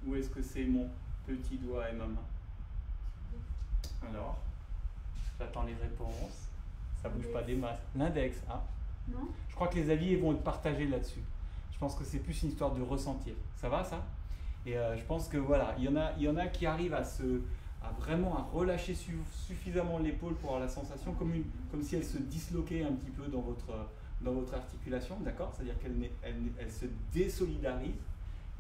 Ou est-ce que c'est mon petit doigt et ma main? Alors, j'attends les réponses. Ça bouge pas des masses. L'index, hein?
Non?
Je crois que les avis vont être partagés là-dessus. Je pense que c'est plus une histoire de ressentir. Ça va ça? Et je pense que voilà, il y en a qui arrivent à vraiment à relâcher suffisamment l'épaule pour avoir la sensation comme si elle se disloquait un petit peu dans votre articulation, d'accord? C'est-à-dire qu'elle se désolidarise.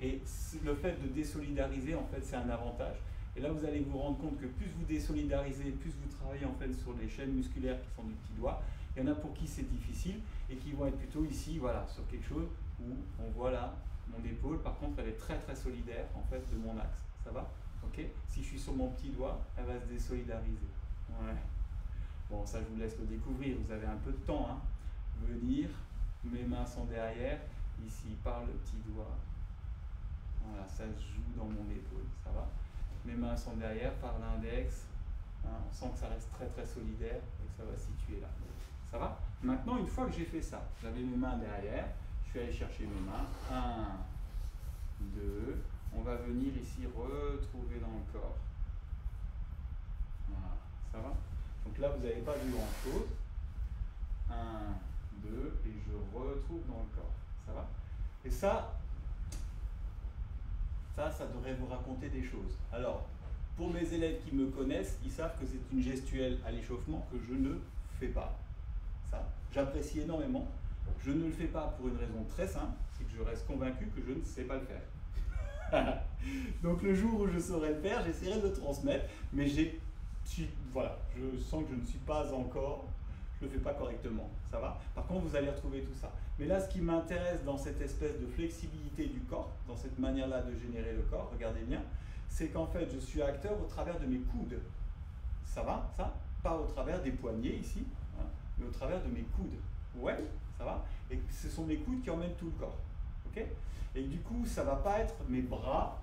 Et le fait de désolidariser, en fait, c'est un avantage. Et là, vous allez vous rendre compte que plus vous désolidarisez, plus vous travaillez en fait sur les chaînes musculaires qui sont du petit doigt. Il y en a pour qui c'est difficile et qui vont être plutôt ici, voilà, sur quelque chose où on voit là mon épaule. Par contre, elle est très très solidaire en fait de mon axe. Ça va? Ok? Si je suis sur mon petit doigt, elle va se désolidariser. Ouais. Bon, ça je vous laisse le découvrir. Vous avez un peu de temps, hein. Venir, mes mains sont derrière, ici par le petit doigt. Voilà, ça se joue dans mon épaule. Ça va? Mes mains sont derrière par l'index. Hein, on sent que ça reste très très solidaire et que ça va se situer là. Ça va? Maintenant, une fois que j'ai fait ça, j'avais mes mains derrière, je suis allé chercher mes mains. 1, 2. On va venir ici retrouver dans le corps. Voilà, ça va? Donc là, vous n'avez pas vu grand chose. 1, 2, et je retrouve dans le corps. Ça va? Et ça devrait vous raconter des choses. Alors, pour mes élèves qui me connaissent, ils savent que c'est une gestuelle à l'échauffement que je ne fais pas. Ça, j'apprécie énormément. Je ne le fais pas pour une raison très simple, c'est que je reste convaincu que je ne sais pas le faire. Donc le jour où je saurai le faire, j'essaierai de le transmettre, mais voilà, je sens que je ne suis pas encore, je ne le fais pas correctement, ça va? Par contre, vous allez retrouver tout ça. Mais là, ce qui m'intéresse dans cette espèce de flexibilité du corps, dans cette manière-là de générer le corps, regardez bien, c'est qu'en fait, je suis acteur au travers de mes coudes. Ça va, ça? Pas au travers des poignets ici, hein, mais au travers de mes coudes. Ouais, ça va? Et ce sont mes coudes qui emmènent tout le corps. Ok? Et du coup, ça ne va pas être mes bras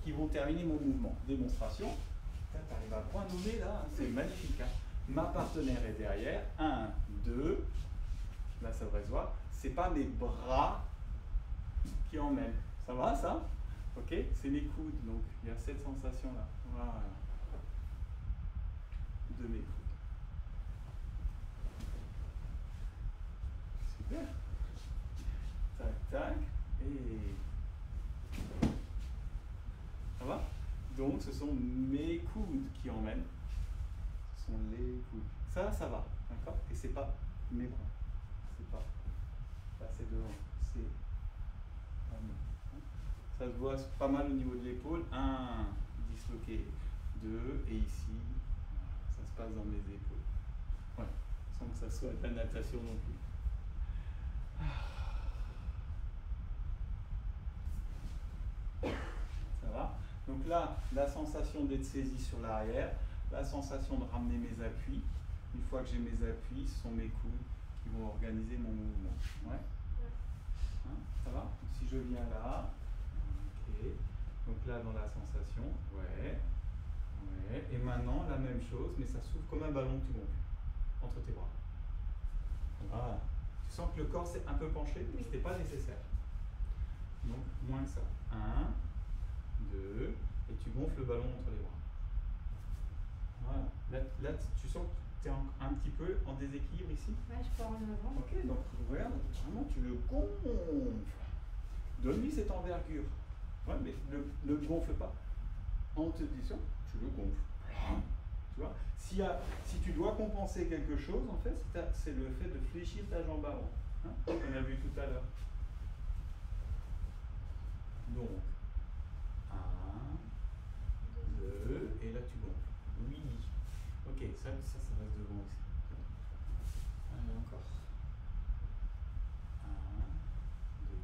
qui vont terminer mon mouvement. Démonstration. Tu arrives à point nommé là, c'est magnifique. Hein? Ma partenaire est derrière. 1, 2. Là, ça devrait se voir. C'est pas mes bras qui emmènent. Ça va, ça? Ok? C'est mes coudes. Donc, il y a cette sensation-là. Voilà. De mes coudes. Super. Tac, tac. Et... ça va? Donc, ce sont mes coudes qui emmènent. sont les coudes. Ça va, d'accord? Et c'est pas mes bras. C'est pas. Là, c'est devant. C'est pas nous. Ça se voit pas mal au niveau de l'épaule. 1, disloqué. 2, et ici, ça se passe dans mes épaules. Voilà. Sans que ça soit de la natation non plus. Ça va? Donc là, la sensation d'être saisi sur l'arrière, la sensation de ramener mes appuis. Une fois que j'ai mes appuis, ce sont mes coudes qui vont organiser mon mouvement. Ouais? Hein, ça va? Donc si je viens là, ok. Donc là, dans la sensation, ouais. Ouais. Et maintenant, la même chose, mais ça s'ouvre comme un ballon que tu gonfles entre tes bras. Voilà. Tu sens que le corps s'est un peu penché, mais ce n'était pas nécessaire. Donc, moins que ça. 1, 2, et tu gonfles le ballon entre les bras. Voilà. Là tu sens que tu es un petit peu en déséquilibre ici.
Ouais, je pars en avant.
Ok, donc regarde, vraiment tu le gonfles. Donne-lui cette envergure. Ouais, mais le gonfle pas. En te disant, tu le gonfles. Tu vois, si tu dois compenser quelque chose, en fait, c'est le fait de fléchir ta jambe avant. Hein, on a vu tout à l'heure. Donc, 1, 2, et là tu gonfles. Oui. Ok, ça reste devant aussi. Allez, encore. 1, 2,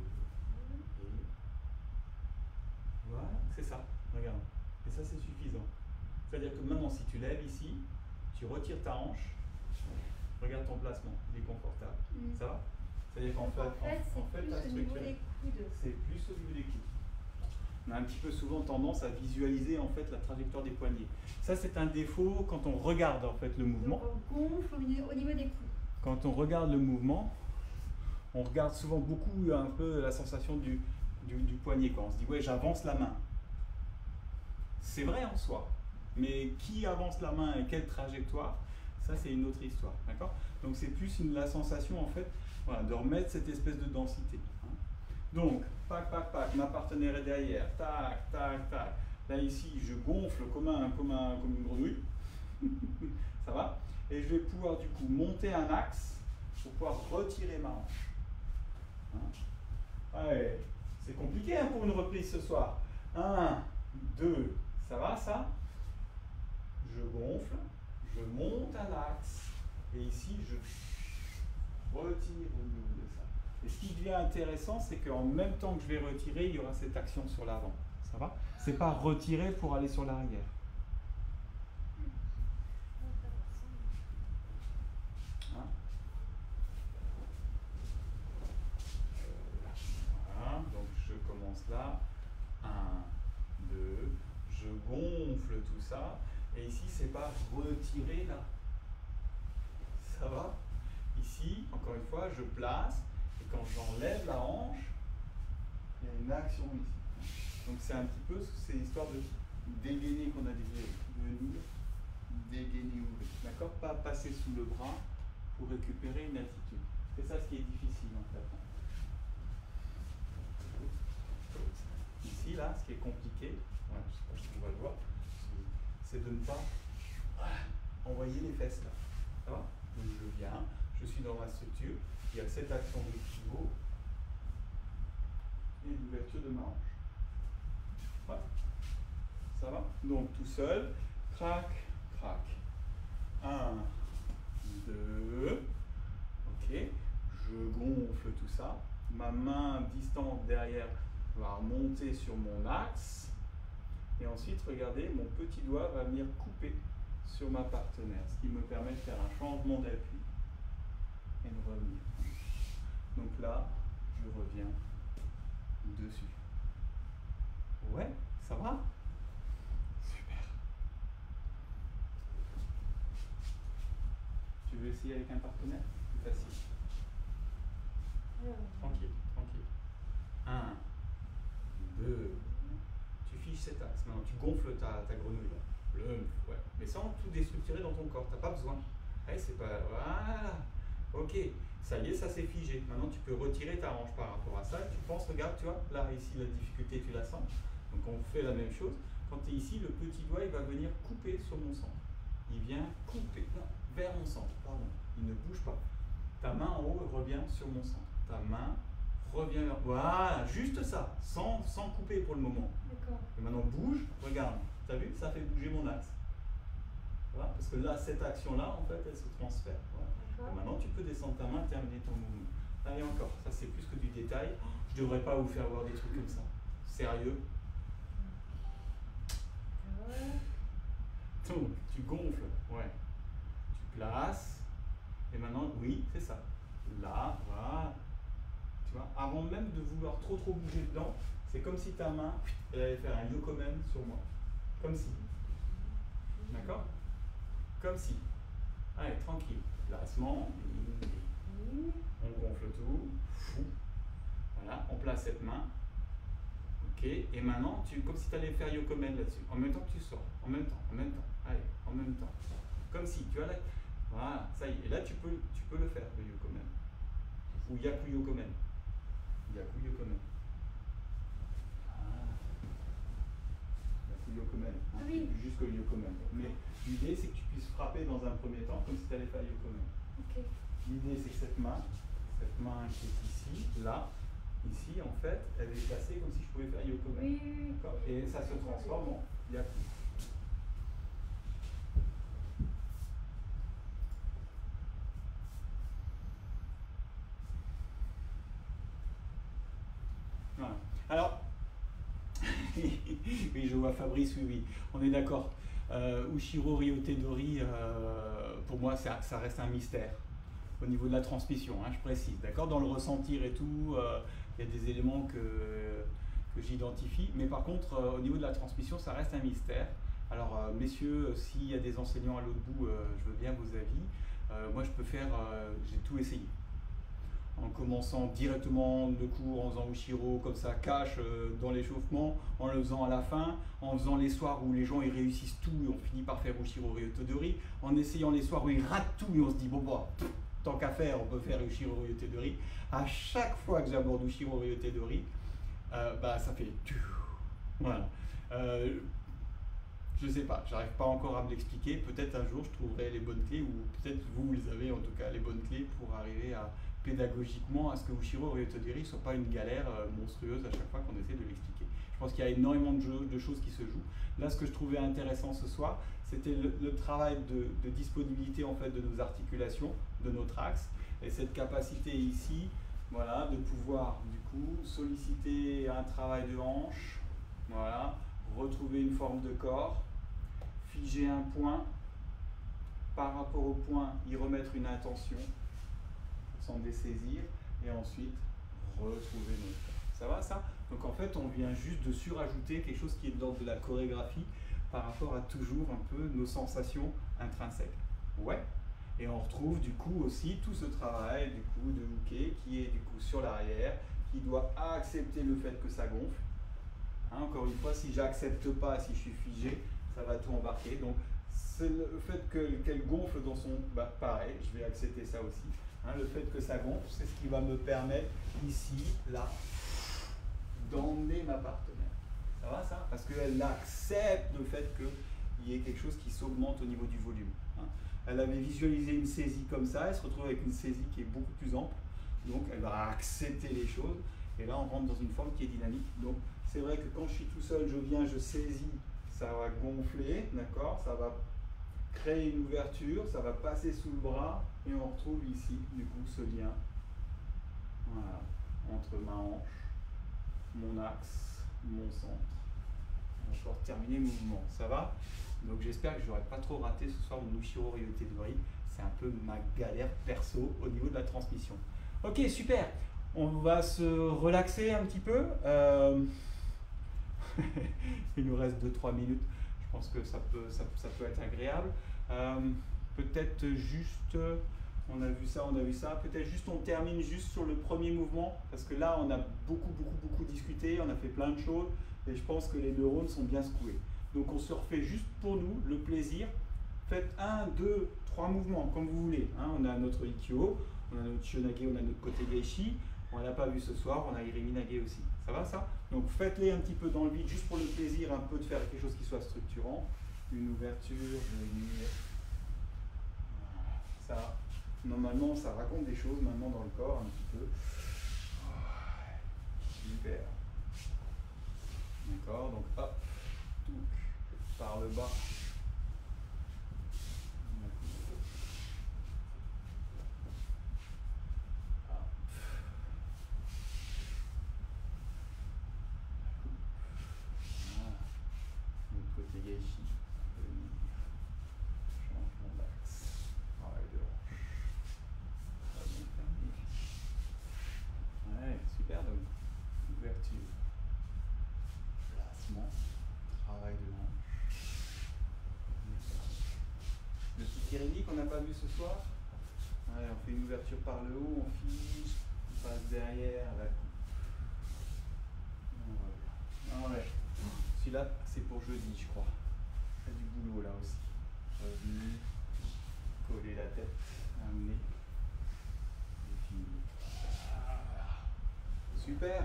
et... Voilà, c'est ça. Regarde. Et ça, c'est suffisant. C'est-à-dire que maintenant, si tu lèves ici, tu retires ta hanche, regarde ton placement, il est confortable. Ça va? C'est-à-dire qu'en fait, ta structure, c'est plus au niveau des coudes. On a un petit peu souvent tendance à visualiser en fait la trajectoire des poignets. Ça, c'est un défaut quand on regarde en fait le mouvement.
Donc on gonfle au niveau des coudes.
Quand on regarde le mouvement, on regarde souvent beaucoup un peu la sensation du poignet. Quand on se dit ouais, j'avance la main. C'est vrai en soi, mais qui avance la main et quelle trajectoire, ça c'est une autre histoire, d'accord? Donc c'est plus la sensation en fait, voilà, de remettre cette espèce de densité. Hein. Donc, pac, pac, pac, ma partenaire est derrière, tac, tac, tac. Là ici, je gonfle comme une grenouille, ça va? Et je vais pouvoir du coup monter un axe pour pouvoir retirer ma hanche. Hein. Ouais, c'est compliqué hein, pour une reprise ce soir. 1, 2, ça va ça? Je gonfle, je monte un axe, et ici je retire au niveau de ça. Et ce qui devient intéressant, c'est qu'en même temps que je vais retirer, il y aura cette action sur l'avant. Ça va? C'est pas retirer pour aller sur l'arrière. Hein? Voilà, donc je commence là. 1, 2, je gonfle tout ça. Et ici, c'est pas retirer là. Ça va? Ici, encore une fois, je place. Et quand j'enlève la hanche, il y a une action ici. Donc c'est un petit peu, c'est l'histoire de dégainer qu'on a dit venir, dégainer ouvrir. D'accord? Pas passer sous le bras pour récupérer une attitude. C'est ça ce qui est difficile en fait. Ici, là, ce qui est compliqué, voilà, je ne sais pas si on va le voir, c'est de ne pas envoyer les fesses là. Ça va? Donc je viens, je suis dans ma structure, il y a cette action de pivot et l'ouverture de ma hanche. Voilà. Ça va? Donc tout seul, crac, crac. 1, 2, ok, je gonfle tout ça, ma main distante derrière va remonter sur mon axe, et ensuite, regardez, mon petit doigt va venir couper sur ma partenaire, ce qui me permet de faire un changement d'appui et de revenir. Donc là, je reviens dessus. Ouais, ça va? Super. Tu veux essayer avec un partenaire? C'est facile. Tranquille, tranquille. 1, 2, tu fiches cet axe. Maintenant, tu gonfles ta grenouille là. Ouais. Mais sans tout déstructurer dans ton corps, t'as pas besoin. Allez, c'est pas. Voilà. Ok, ça y est, ça s'est figé. Maintenant, tu peux retirer ta hanche par rapport à ça. Tu penses, regarde, tu vois, là, ici, la difficulté, tu la sens. Donc, on fait la même chose. Quand tu es ici, le petit doigt, il va venir couper sur mon centre. il vient couper, non, vers mon centre, pardon, il ne bouge pas. Ta main en haut revient sur mon centre. Ta main revient vers... Voilà, juste ça, sans couper pour le moment.
D'accord.
Et maintenant bouge, regarde, tu as vu, ça fait bouger mon axe. Voilà, parce que là, cette action-là, en fait, elle se transfère. Voilà. Et maintenant, tu peux descendre ta main et terminer ton mouvement. Allez, encore, ça c'est plus que du détail. Je ne devrais pas vous faire voir des trucs comme ça. Sérieux. Donc, tu gonfles, ouais. Tu places. Et maintenant, oui, c'est ça. Là, voilà. Tu vois, avant même de vouloir trop bouger dedans, c'est comme si ta main, elle allait faire un yokomen sur moi. Comme si. D'accord? Comme si. Allez, tranquille. Placement. On gonfle tout. Voilà, on place cette main. Ok, et maintenant, comme si tu allais faire yokomen là-dessus. En même temps que tu sors. En même temps. Allez, en même temps. Comme si, tu vois là. Voilà, ça y est. Et là, tu peux le faire, le yokomen. Ou yaku yokomen. Yaku yokomen. Ah. Yaku yokomen. Hein,
oui.
Jusqu'au yokomen. Mais l'idée, c'est que tu puisses frapper dans un premier temps comme si tu allais faire yokomen.
Okay.
L'idée, c'est que cette main qui est ici, là, ici, en fait, elle est placée comme si je pouvais faire yokomen.
Oui.
Et ça se transforme en yaku. Voilà. Alors, oui, je vois Fabrice, oui, on est d'accord. Ushiro Ryotedori, pour moi, ça reste un mystère au niveau de la transmission, hein, je précise, d'accord. Dans le ressentir et tout, il y a des éléments que j'identifie, mais par contre, au niveau de la transmission, ça reste un mystère. Alors, messieurs, s'il y a des enseignants à l'autre bout, je veux bien vos avis. Moi, je peux faire, j'ai tout essayé. En commençant directement le cours, en faisant Ushiro comme ça, cash dans l'échauffement, en le faisant à la fin, en faisant les soirs où les gens ils réussissent tout et on finit par faire Ushiro Ryotedori, en essayant les soirs où ils ratent tout et on se dit bon bah, tant qu'à faire, on peut faire Ushiro Ryotedori. À chaque fois que j'aborde Ushiro Ryotedori, bah ça fait voilà. Je sais pas, j'arrive pas encore à me l'expliquer. Peut-être un jour je trouverai les bonnes clés, ou peut-être vous les avez en tout cas, les bonnes clés pour arriver à pédagogiquement à ce que Ushiro Ryotedori ne soit pas une galère monstrueuse à chaque fois qu'on essaie de l'expliquer. Je pense qu'il y a énormément de choses qui se jouent. Là, ce que je trouvais intéressant ce soir, c'était le travail de disponibilité en fait de nos articulations, de notre axe, et cette capacité ici, voilà, de pouvoir du coup solliciter un travail de hanche, voilà, retrouver une forme de corps, figer un point, par rapport au point, y remettre une intention, s'en dessaisir, et ensuite retrouver notre corps. Ça va ça? Donc en fait, on vient juste de surajouter quelque chose qui est de l'ordre de la chorégraphie par rapport à toujours un peu nos sensations intrinsèques. Ouais. Et on retrouve du coup aussi tout ce travail du coup de Uke qui est du coup sur l'arrière, qui doit accepter le fait que ça gonfle. Hein, encore une fois, si j'accepte pas, si je suis figé, ça va tout embarquer. Donc c'est le fait qu'elle gonfle dans son... Bah, pareil, je vais accepter ça aussi. Hein, le fait que ça gonfle, c'est ce qui va me permettre ici, là, d'emmener ma partenaire. Ça va ça? Parce qu'elle accepte le fait qu'il y ait quelque chose qui s'augmente au niveau du volume. Hein. Elle avait visualisé une saisie comme ça, elle se retrouve avec une saisie qui est beaucoup plus ample. Donc elle va accepter les choses. Et là on rentre dans une forme qui est dynamique. Donc c'est vrai que quand je suis tout seul, je viens, je saisis, ça va gonfler, d'accord? Ça va créer une ouverture, ça va passer sous le bras et on retrouve ici du coup ce lien, voilà, entre ma hanche, mon axe, mon centre. On va pouvoir terminer le mouvement, ça va? Donc j'espère que je n'aurai pas trop raté ce soir mon Ushiro Ryotedori. C'est un peu ma galère perso au niveau de la transmission. Ok, super. On va se relaxer un petit peu. Il nous reste 2-3 minutes. Je pense que ça peut être agréable. Peut-être juste, on a vu ça. Peut-être juste on termine juste sur le premier mouvement. Parce que là, on a beaucoup discuté. On a fait plein de choses. Et je pense que les neurones sont bien secoués. Donc on se refait juste pour nous le plaisir. Faites 1, 2, 3 mouvements comme vous voulez. Hein, on a notre Ikkyo, on a notre Shionage, on a notre côté Geishi. On ne l'a pas vu ce soir, on a Iriminage aussi. Ça va ça? Donc faites-les un petit peu dans le vide, juste pour le plaisir un peu de faire quelque chose qui soit structurant. Une ouverture, venir, Ça, normalement, ça raconte des choses maintenant dans le corps un petit peu. Super. D'accord, donc hop, par le bas. Côté gâchis, changement d'axe, travail de hanche, très bien fermé. Ouais, super, donc ouverture, placement, travail de hanche. Le petit Kyrilli qu'on n'a pas vu ce soir, ouais, on fait une ouverture par le haut, on fiche, on passe derrière, la coupe. Ah ouais. Celui-là, c'est pour jeudi, je crois. Il y a du boulot là aussi. Revenu, coller la tête, amener. Et fini. Super.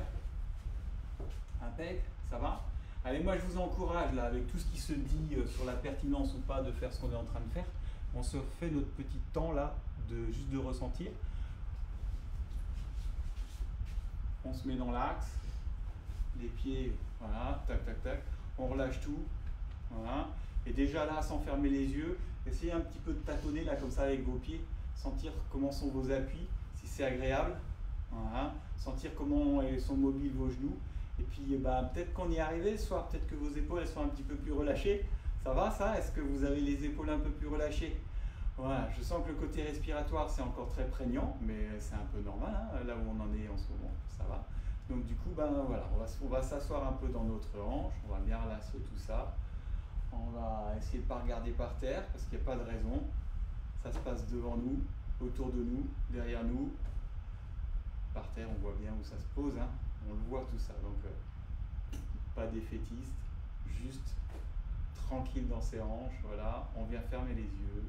Impec, ça va? Allez, moi je vous encourage là, avec tout ce qui se dit sur la pertinence ou pas de faire ce qu'on est en train de faire. On se fait notre petit temps là, juste de ressentir. On se met dans l'axe. Les pieds, voilà, tac, tac, tac. On relâche tout, voilà. Et déjà là, sans fermer les yeux, essayez un petit peu de tâtonner là, comme ça, avec vos pieds. Sentir comment sont vos appuis, si c'est agréable. Voilà. Sentir comment sont mobiles vos genoux. Et puis, peut-être qu'on y est arrivé ce soir. Peut-être que vos épaules, elles sont un petit peu plus relâchées. Ça va, ça? Est-ce que vous avez les épaules un peu plus relâchées? Voilà. Je sens que le côté respiratoire, c'est encore très prégnant, mais c'est un peu normal, hein, là où on en est en ce moment. Ça va. Donc du coup, voilà, on va s'asseoir un peu dans notre hanche, on va bien relâcher tout ça. On va essayer de ne pas regarder par terre, parce qu'il n'y a pas de raison. Ça se passe devant nous, autour de nous, derrière nous. Par terre, on voit bien où ça se pose, hein. On le voit tout ça. Donc pas défaitiste, juste tranquille dans ses hanches. Voilà, on vient fermer les yeux.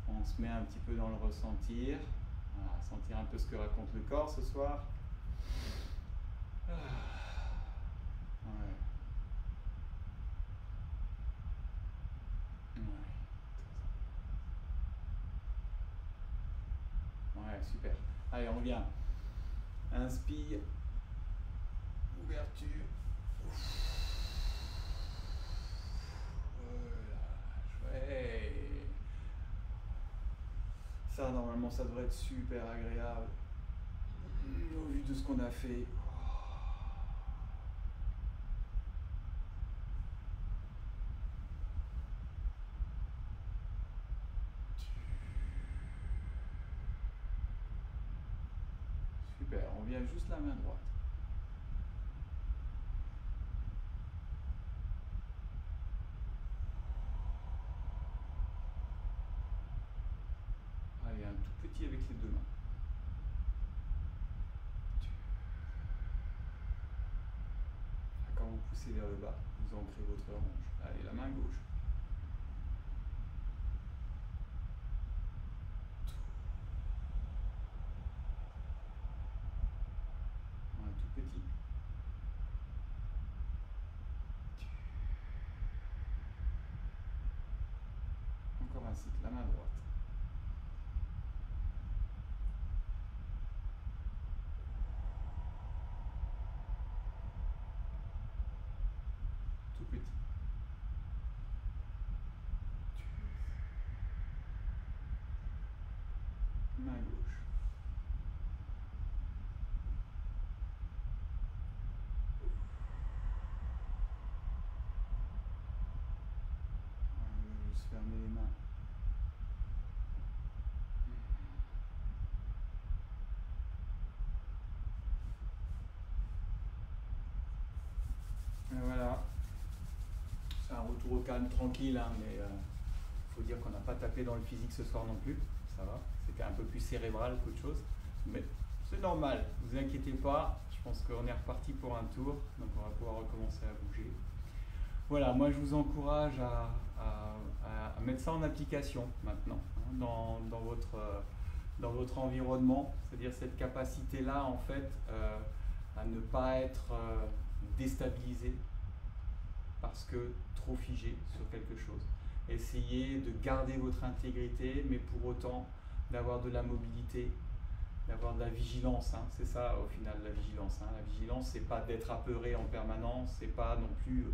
On se met un petit peu dans le ressentir. Voilà, sentir un peu ce que raconte le corps ce soir. Ouais. Ouais, super. Allez, on vient. Inspire. Ouverture. Relâche. Ouais. Ça, normalement, ça devrait être super agréable. Au vu de ce qu'on a fait. Super, on vient juste la main droite. Allez, un tout petit avec les deux mains. Quand vous poussez vers le bas, vous ancrez votre hanche. Allez, la main gauche. Un tout petit. Encore un cycle, la main droite. Tout petit. Main gauche. On va juste fermer les mains. Et voilà. C'est un retour au calme tranquille, hein, mais faut dire qu'on n'a pas tapé dans le physique ce soir non plus. Ça va. C'était un peu plus cérébral qu'autre chose. Mais c'est normal, ne vous inquiétez pas. Je pense qu'on est reparti pour un tour. Donc on va pouvoir recommencer à bouger. Voilà, moi je vous encourage à mettre ça en application maintenant, hein, dans votre environnement. C'est-à-dire cette capacité-là, en fait, à ne pas être déstabilisé parce que trop figé sur quelque chose. Essayez de garder votre intégrité, mais pour autant d'avoir de la mobilité, d'avoir de la vigilance, hein. C'est ça au final la vigilance, hein. La vigilance, c'est pas d'être apeuré en permanence, c'est pas non plus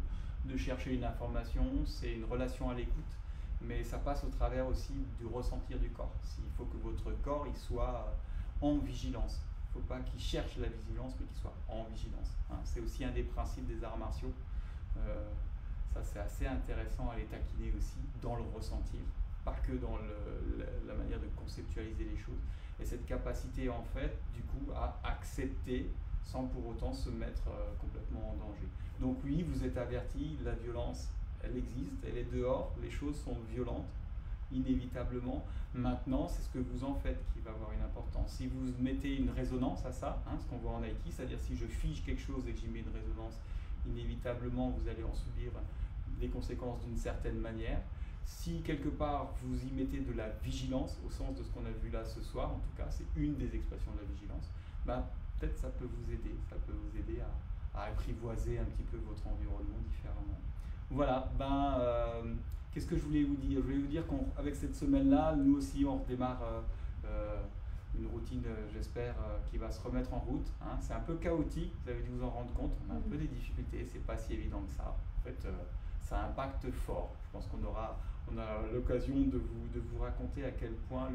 de chercher une information, c'est une relation à l'écoute, mais ça passe au travers aussi du ressentir du corps. Il faut que votre corps il soit en vigilance. Il ne faut pas qu'il cherche la vigilance, mais qu'il soit en vigilance, hein. C'est aussi un des principes des arts martiaux. Ça c'est assez intéressant à les taquiner aussi dans le ressentir, pas que dans la manière de conceptualiser les choses. Et cette capacité en fait du coup à accepter sans pour autant se mettre complètement en danger. Donc oui, vous êtes averti, la violence elle existe, elle est dehors, les choses sont violentes inévitablement. Maintenant, c'est ce que vous en faites qui va avoir une importance. Si vous mettez une résonance à ça, hein, ce qu'on voit en Aïki, c'est-à-dire si je fige quelque chose et que j'y mets une résonance, inévitablement vous allez en subir les conséquences d'une certaine manière. Si quelque part vous y mettez de la vigilance, au sens de ce qu'on a vu là ce soir, en tout cas, c'est une des expressions de la vigilance, ben, peut-être ça peut vous aider, à apprivoiser un petit peu votre environnement différemment. Voilà, qu'est-ce que je voulais vous dire? Je voulais vous dire qu'avec cette semaine-là, nous aussi on redémarre une routine, j'espère, qui va se remettre en route, hein. C'est un peu chaotique, vous avez dû vous en rendre compte, on a un peu des difficultés, c'est pas si évident que ça. En fait, ça impacte fort. Je pense qu'on a l'occasion de vous raconter à quel point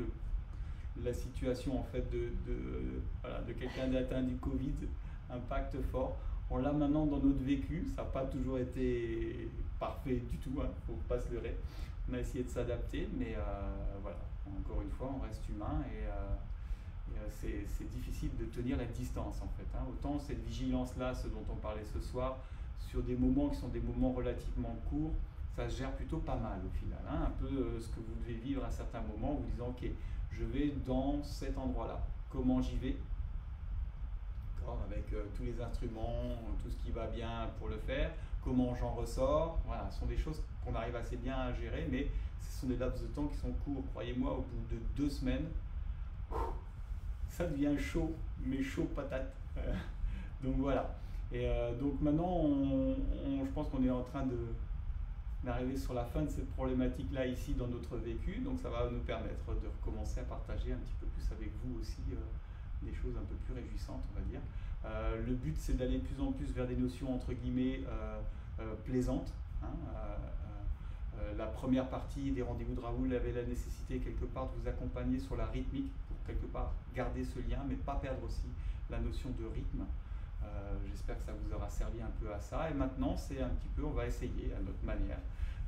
la situation en fait de quelqu'un d'atteint du Covid impacte fort. On l'a maintenant dans notre vécu, ça n'a pas toujours été parfait du tout, hein, faut pas se leurrer. On a essayé de s'adapter, mais voilà, encore une fois, on reste humain et c'est difficile de tenir la distance en fait, hein. Autant cette vigilance-là, ce dont on parlait ce soir, sur des moments qui sont des moments relativement courts, ça se gère plutôt pas mal au final, hein. Un peu ce que vous devez vivre à certains moments, en vous disant ok, je vais dans cet endroit-là, comment j'y vais, avec tous les instruments, tout ce qui va bien pour le faire, comment j'en ressors, voilà, ce sont des choses qu'on arrive assez bien à gérer, mais ce sont des laps de temps qui sont courts. Croyez-moi, au bout de 2 semaines, ça devient chaud, mais chaud patate. Donc voilà. Et donc maintenant, je pense qu'on est en train d'arriver sur la fin de cette problématique-là ici dans notre vécu, donc ça va nous permettre de recommencer à partager un petit peu plus avec vous aussi des choses un peu plus réjouissantes, on va dire. Le but, c'est d'aller de plus en plus vers des notions entre guillemets plaisantes, hein. La première partie des rendez-vous de Raoul avait la nécessité quelque part de vous accompagner sur la rythmique pour quelque part garder ce lien, mais pas perdre aussi la notion de rythme. J'espère que ça vous aura servi un peu à ça. Et maintenant, c'est un petit peu, on va essayer à notre manière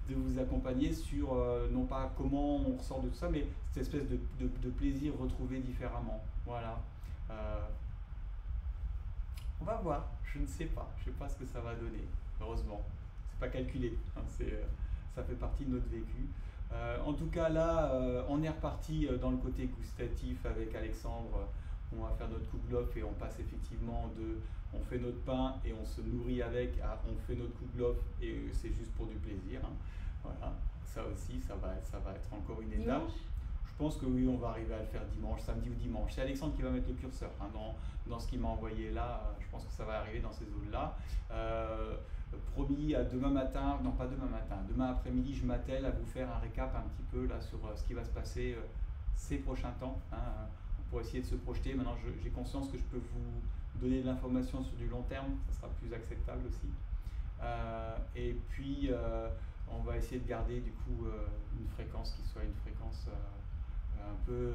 de vous accompagner sur non pas comment on ressort de tout ça, mais cette espèce de plaisir retrouvé différemment. Voilà. On va voir, je ne sais pas ce que ça va donner, heureusement. C'est pas calculé, hein, ça fait partie de notre vécu. En tout cas là, on est reparti dans le côté gustatif avec Alexandre. On va faire notre kouglof et on passe effectivement on fait notre pain et on se nourrit avec, on fait notre kouglof et c'est juste pour du plaisir, hein. Voilà, ça aussi, ça va être encore une étape.
Dimanche.
Je pense que oui, on va arriver à le faire dimanche, samedi ou dimanche. C'est Alexandre qui va mettre le curseur, hein, dans ce qu'il m'a envoyé là. Je pense que ça va arriver dans ces zones-là. Promis, à demain matin, non pas demain matin, demain après-midi, je m'attelle à vous faire un récap un petit peu là sur ce qui va se passer ces prochains temps, hein, pour essayer de se projeter. Maintenant, j'ai conscience que je peux vous donner de l'information sur du long terme, ça sera plus acceptable aussi. Et puis, on va essayer de garder du coup une fréquence qui soit une fréquence un peu,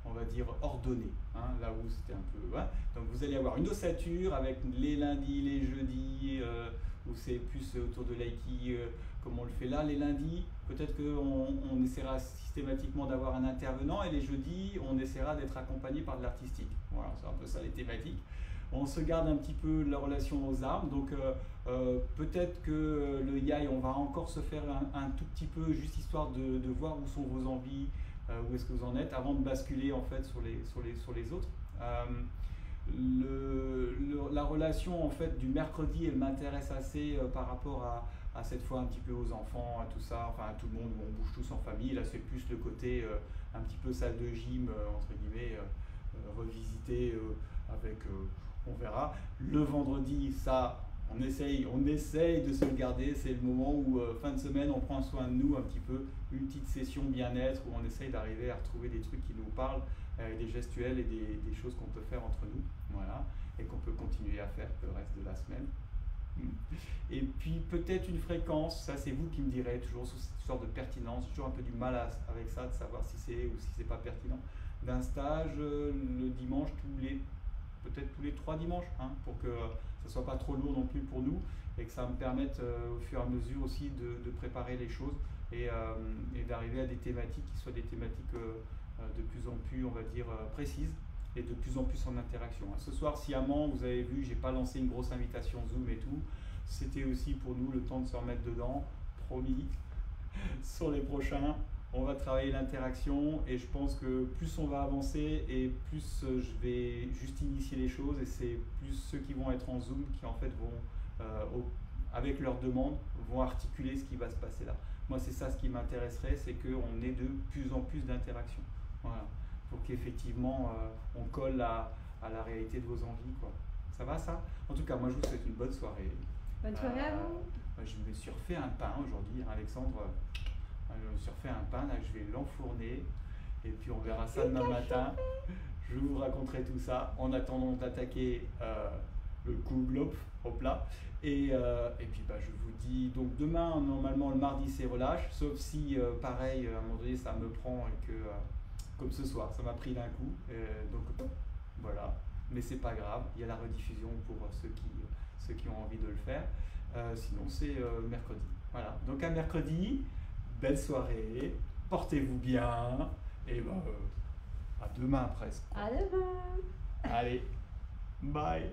on va dire, ordonnée, hein, là où c'était un peu... Ouais. Donc vous allez avoir une ossature avec les lundis, les jeudis, où c'est plus autour de l'aïki, comme on le fait là. Les lundis, peut-être qu'on essaiera systématiquement d'avoir un intervenant, et les jeudis, on essaiera d'être accompagné par de l'artistique. Voilà, c'est un peu ça les thématiques. On se garde un petit peu la relation aux armes, donc peut-être que le yai, on va encore se faire un tout petit peu, juste histoire de voir où sont vos envies, où est-ce que vous en êtes, avant de basculer en fait sur les autres. La relation en fait du mercredi, elle m'intéresse assez par rapport à cette fois un petit peu aux enfants, à tout ça, enfin à tout le monde, où on bouge tous en famille. Là c'est plus le côté un petit peu salle de gym, entre guillemets, revisité avec... on verra. Le vendredi, ça, on essaye de se le garder. C'est le moment où, fin de semaine, on prend soin de nous un petit peu, une petite session bien-être où on essaye d'arriver à retrouver des trucs qui nous parlent, des gestuels et des choses qu'on peut faire entre nous, voilà, et qu'on peut continuer à faire le reste de la semaine. Et puis peut-être une fréquence, ça c'est vous qui me direz, toujours sur cette histoire de pertinence, j'ai toujours un peu du mal avec ça, de savoir si c'est ou si c'est pas pertinent, d'un stage le dimanche, peut-être tous les 3 dimanches, hein, pour que ça soit pas trop lourd non plus pour nous et que ça me permette au fur et à mesure aussi de préparer les choses et d'arriver à des thématiques qui soient des thématiques de plus en plus, on va dire, précises et de plus en plus en interaction. Ce soir, sciemment, vous avez vu, j'ai pas lancé une grosse invitation Zoom et tout. C'était aussi pour nous le temps de se remettre dedans, promis. Sur les prochains, on va travailler l'interaction et je pense que plus on va avancer et plus je vais juste initier les choses et c'est plus ceux qui vont être en Zoom qui en fait vont, avec leurs demandes, vont articuler ce qui va se passer là. Moi, c'est ça ce qui m'intéresserait, c'est qu'on ait de plus en plus d'interactions. Voilà. Pour qu'effectivement on colle à la réalité de vos envies, quoi. Ça va ça? En tout cas, moi je vous souhaite une bonne soirée.
Bonne soirée à vous.
Je me suis refait un pain aujourd'hui, hein, Alexandre. Je me suis refait un pain, là je vais l'enfourner et puis on verra ça demain matin. Je vous raconterai tout ça en attendant d'attaquer le Kugelhopf au plat. Et puis je vous dis, donc demain, normalement le mardi c'est relâche, sauf si pareil, à un moment donné ça me prend et que comme ce soir, ça m'a pris d'un coup, donc voilà, mais c'est pas grave, il y a la rediffusion pour ceux qui ont envie de le faire, sinon c'est mercredi, voilà, donc à mercredi, belle soirée, portez-vous bien, et à demain presque.
À demain.
Allez, bye.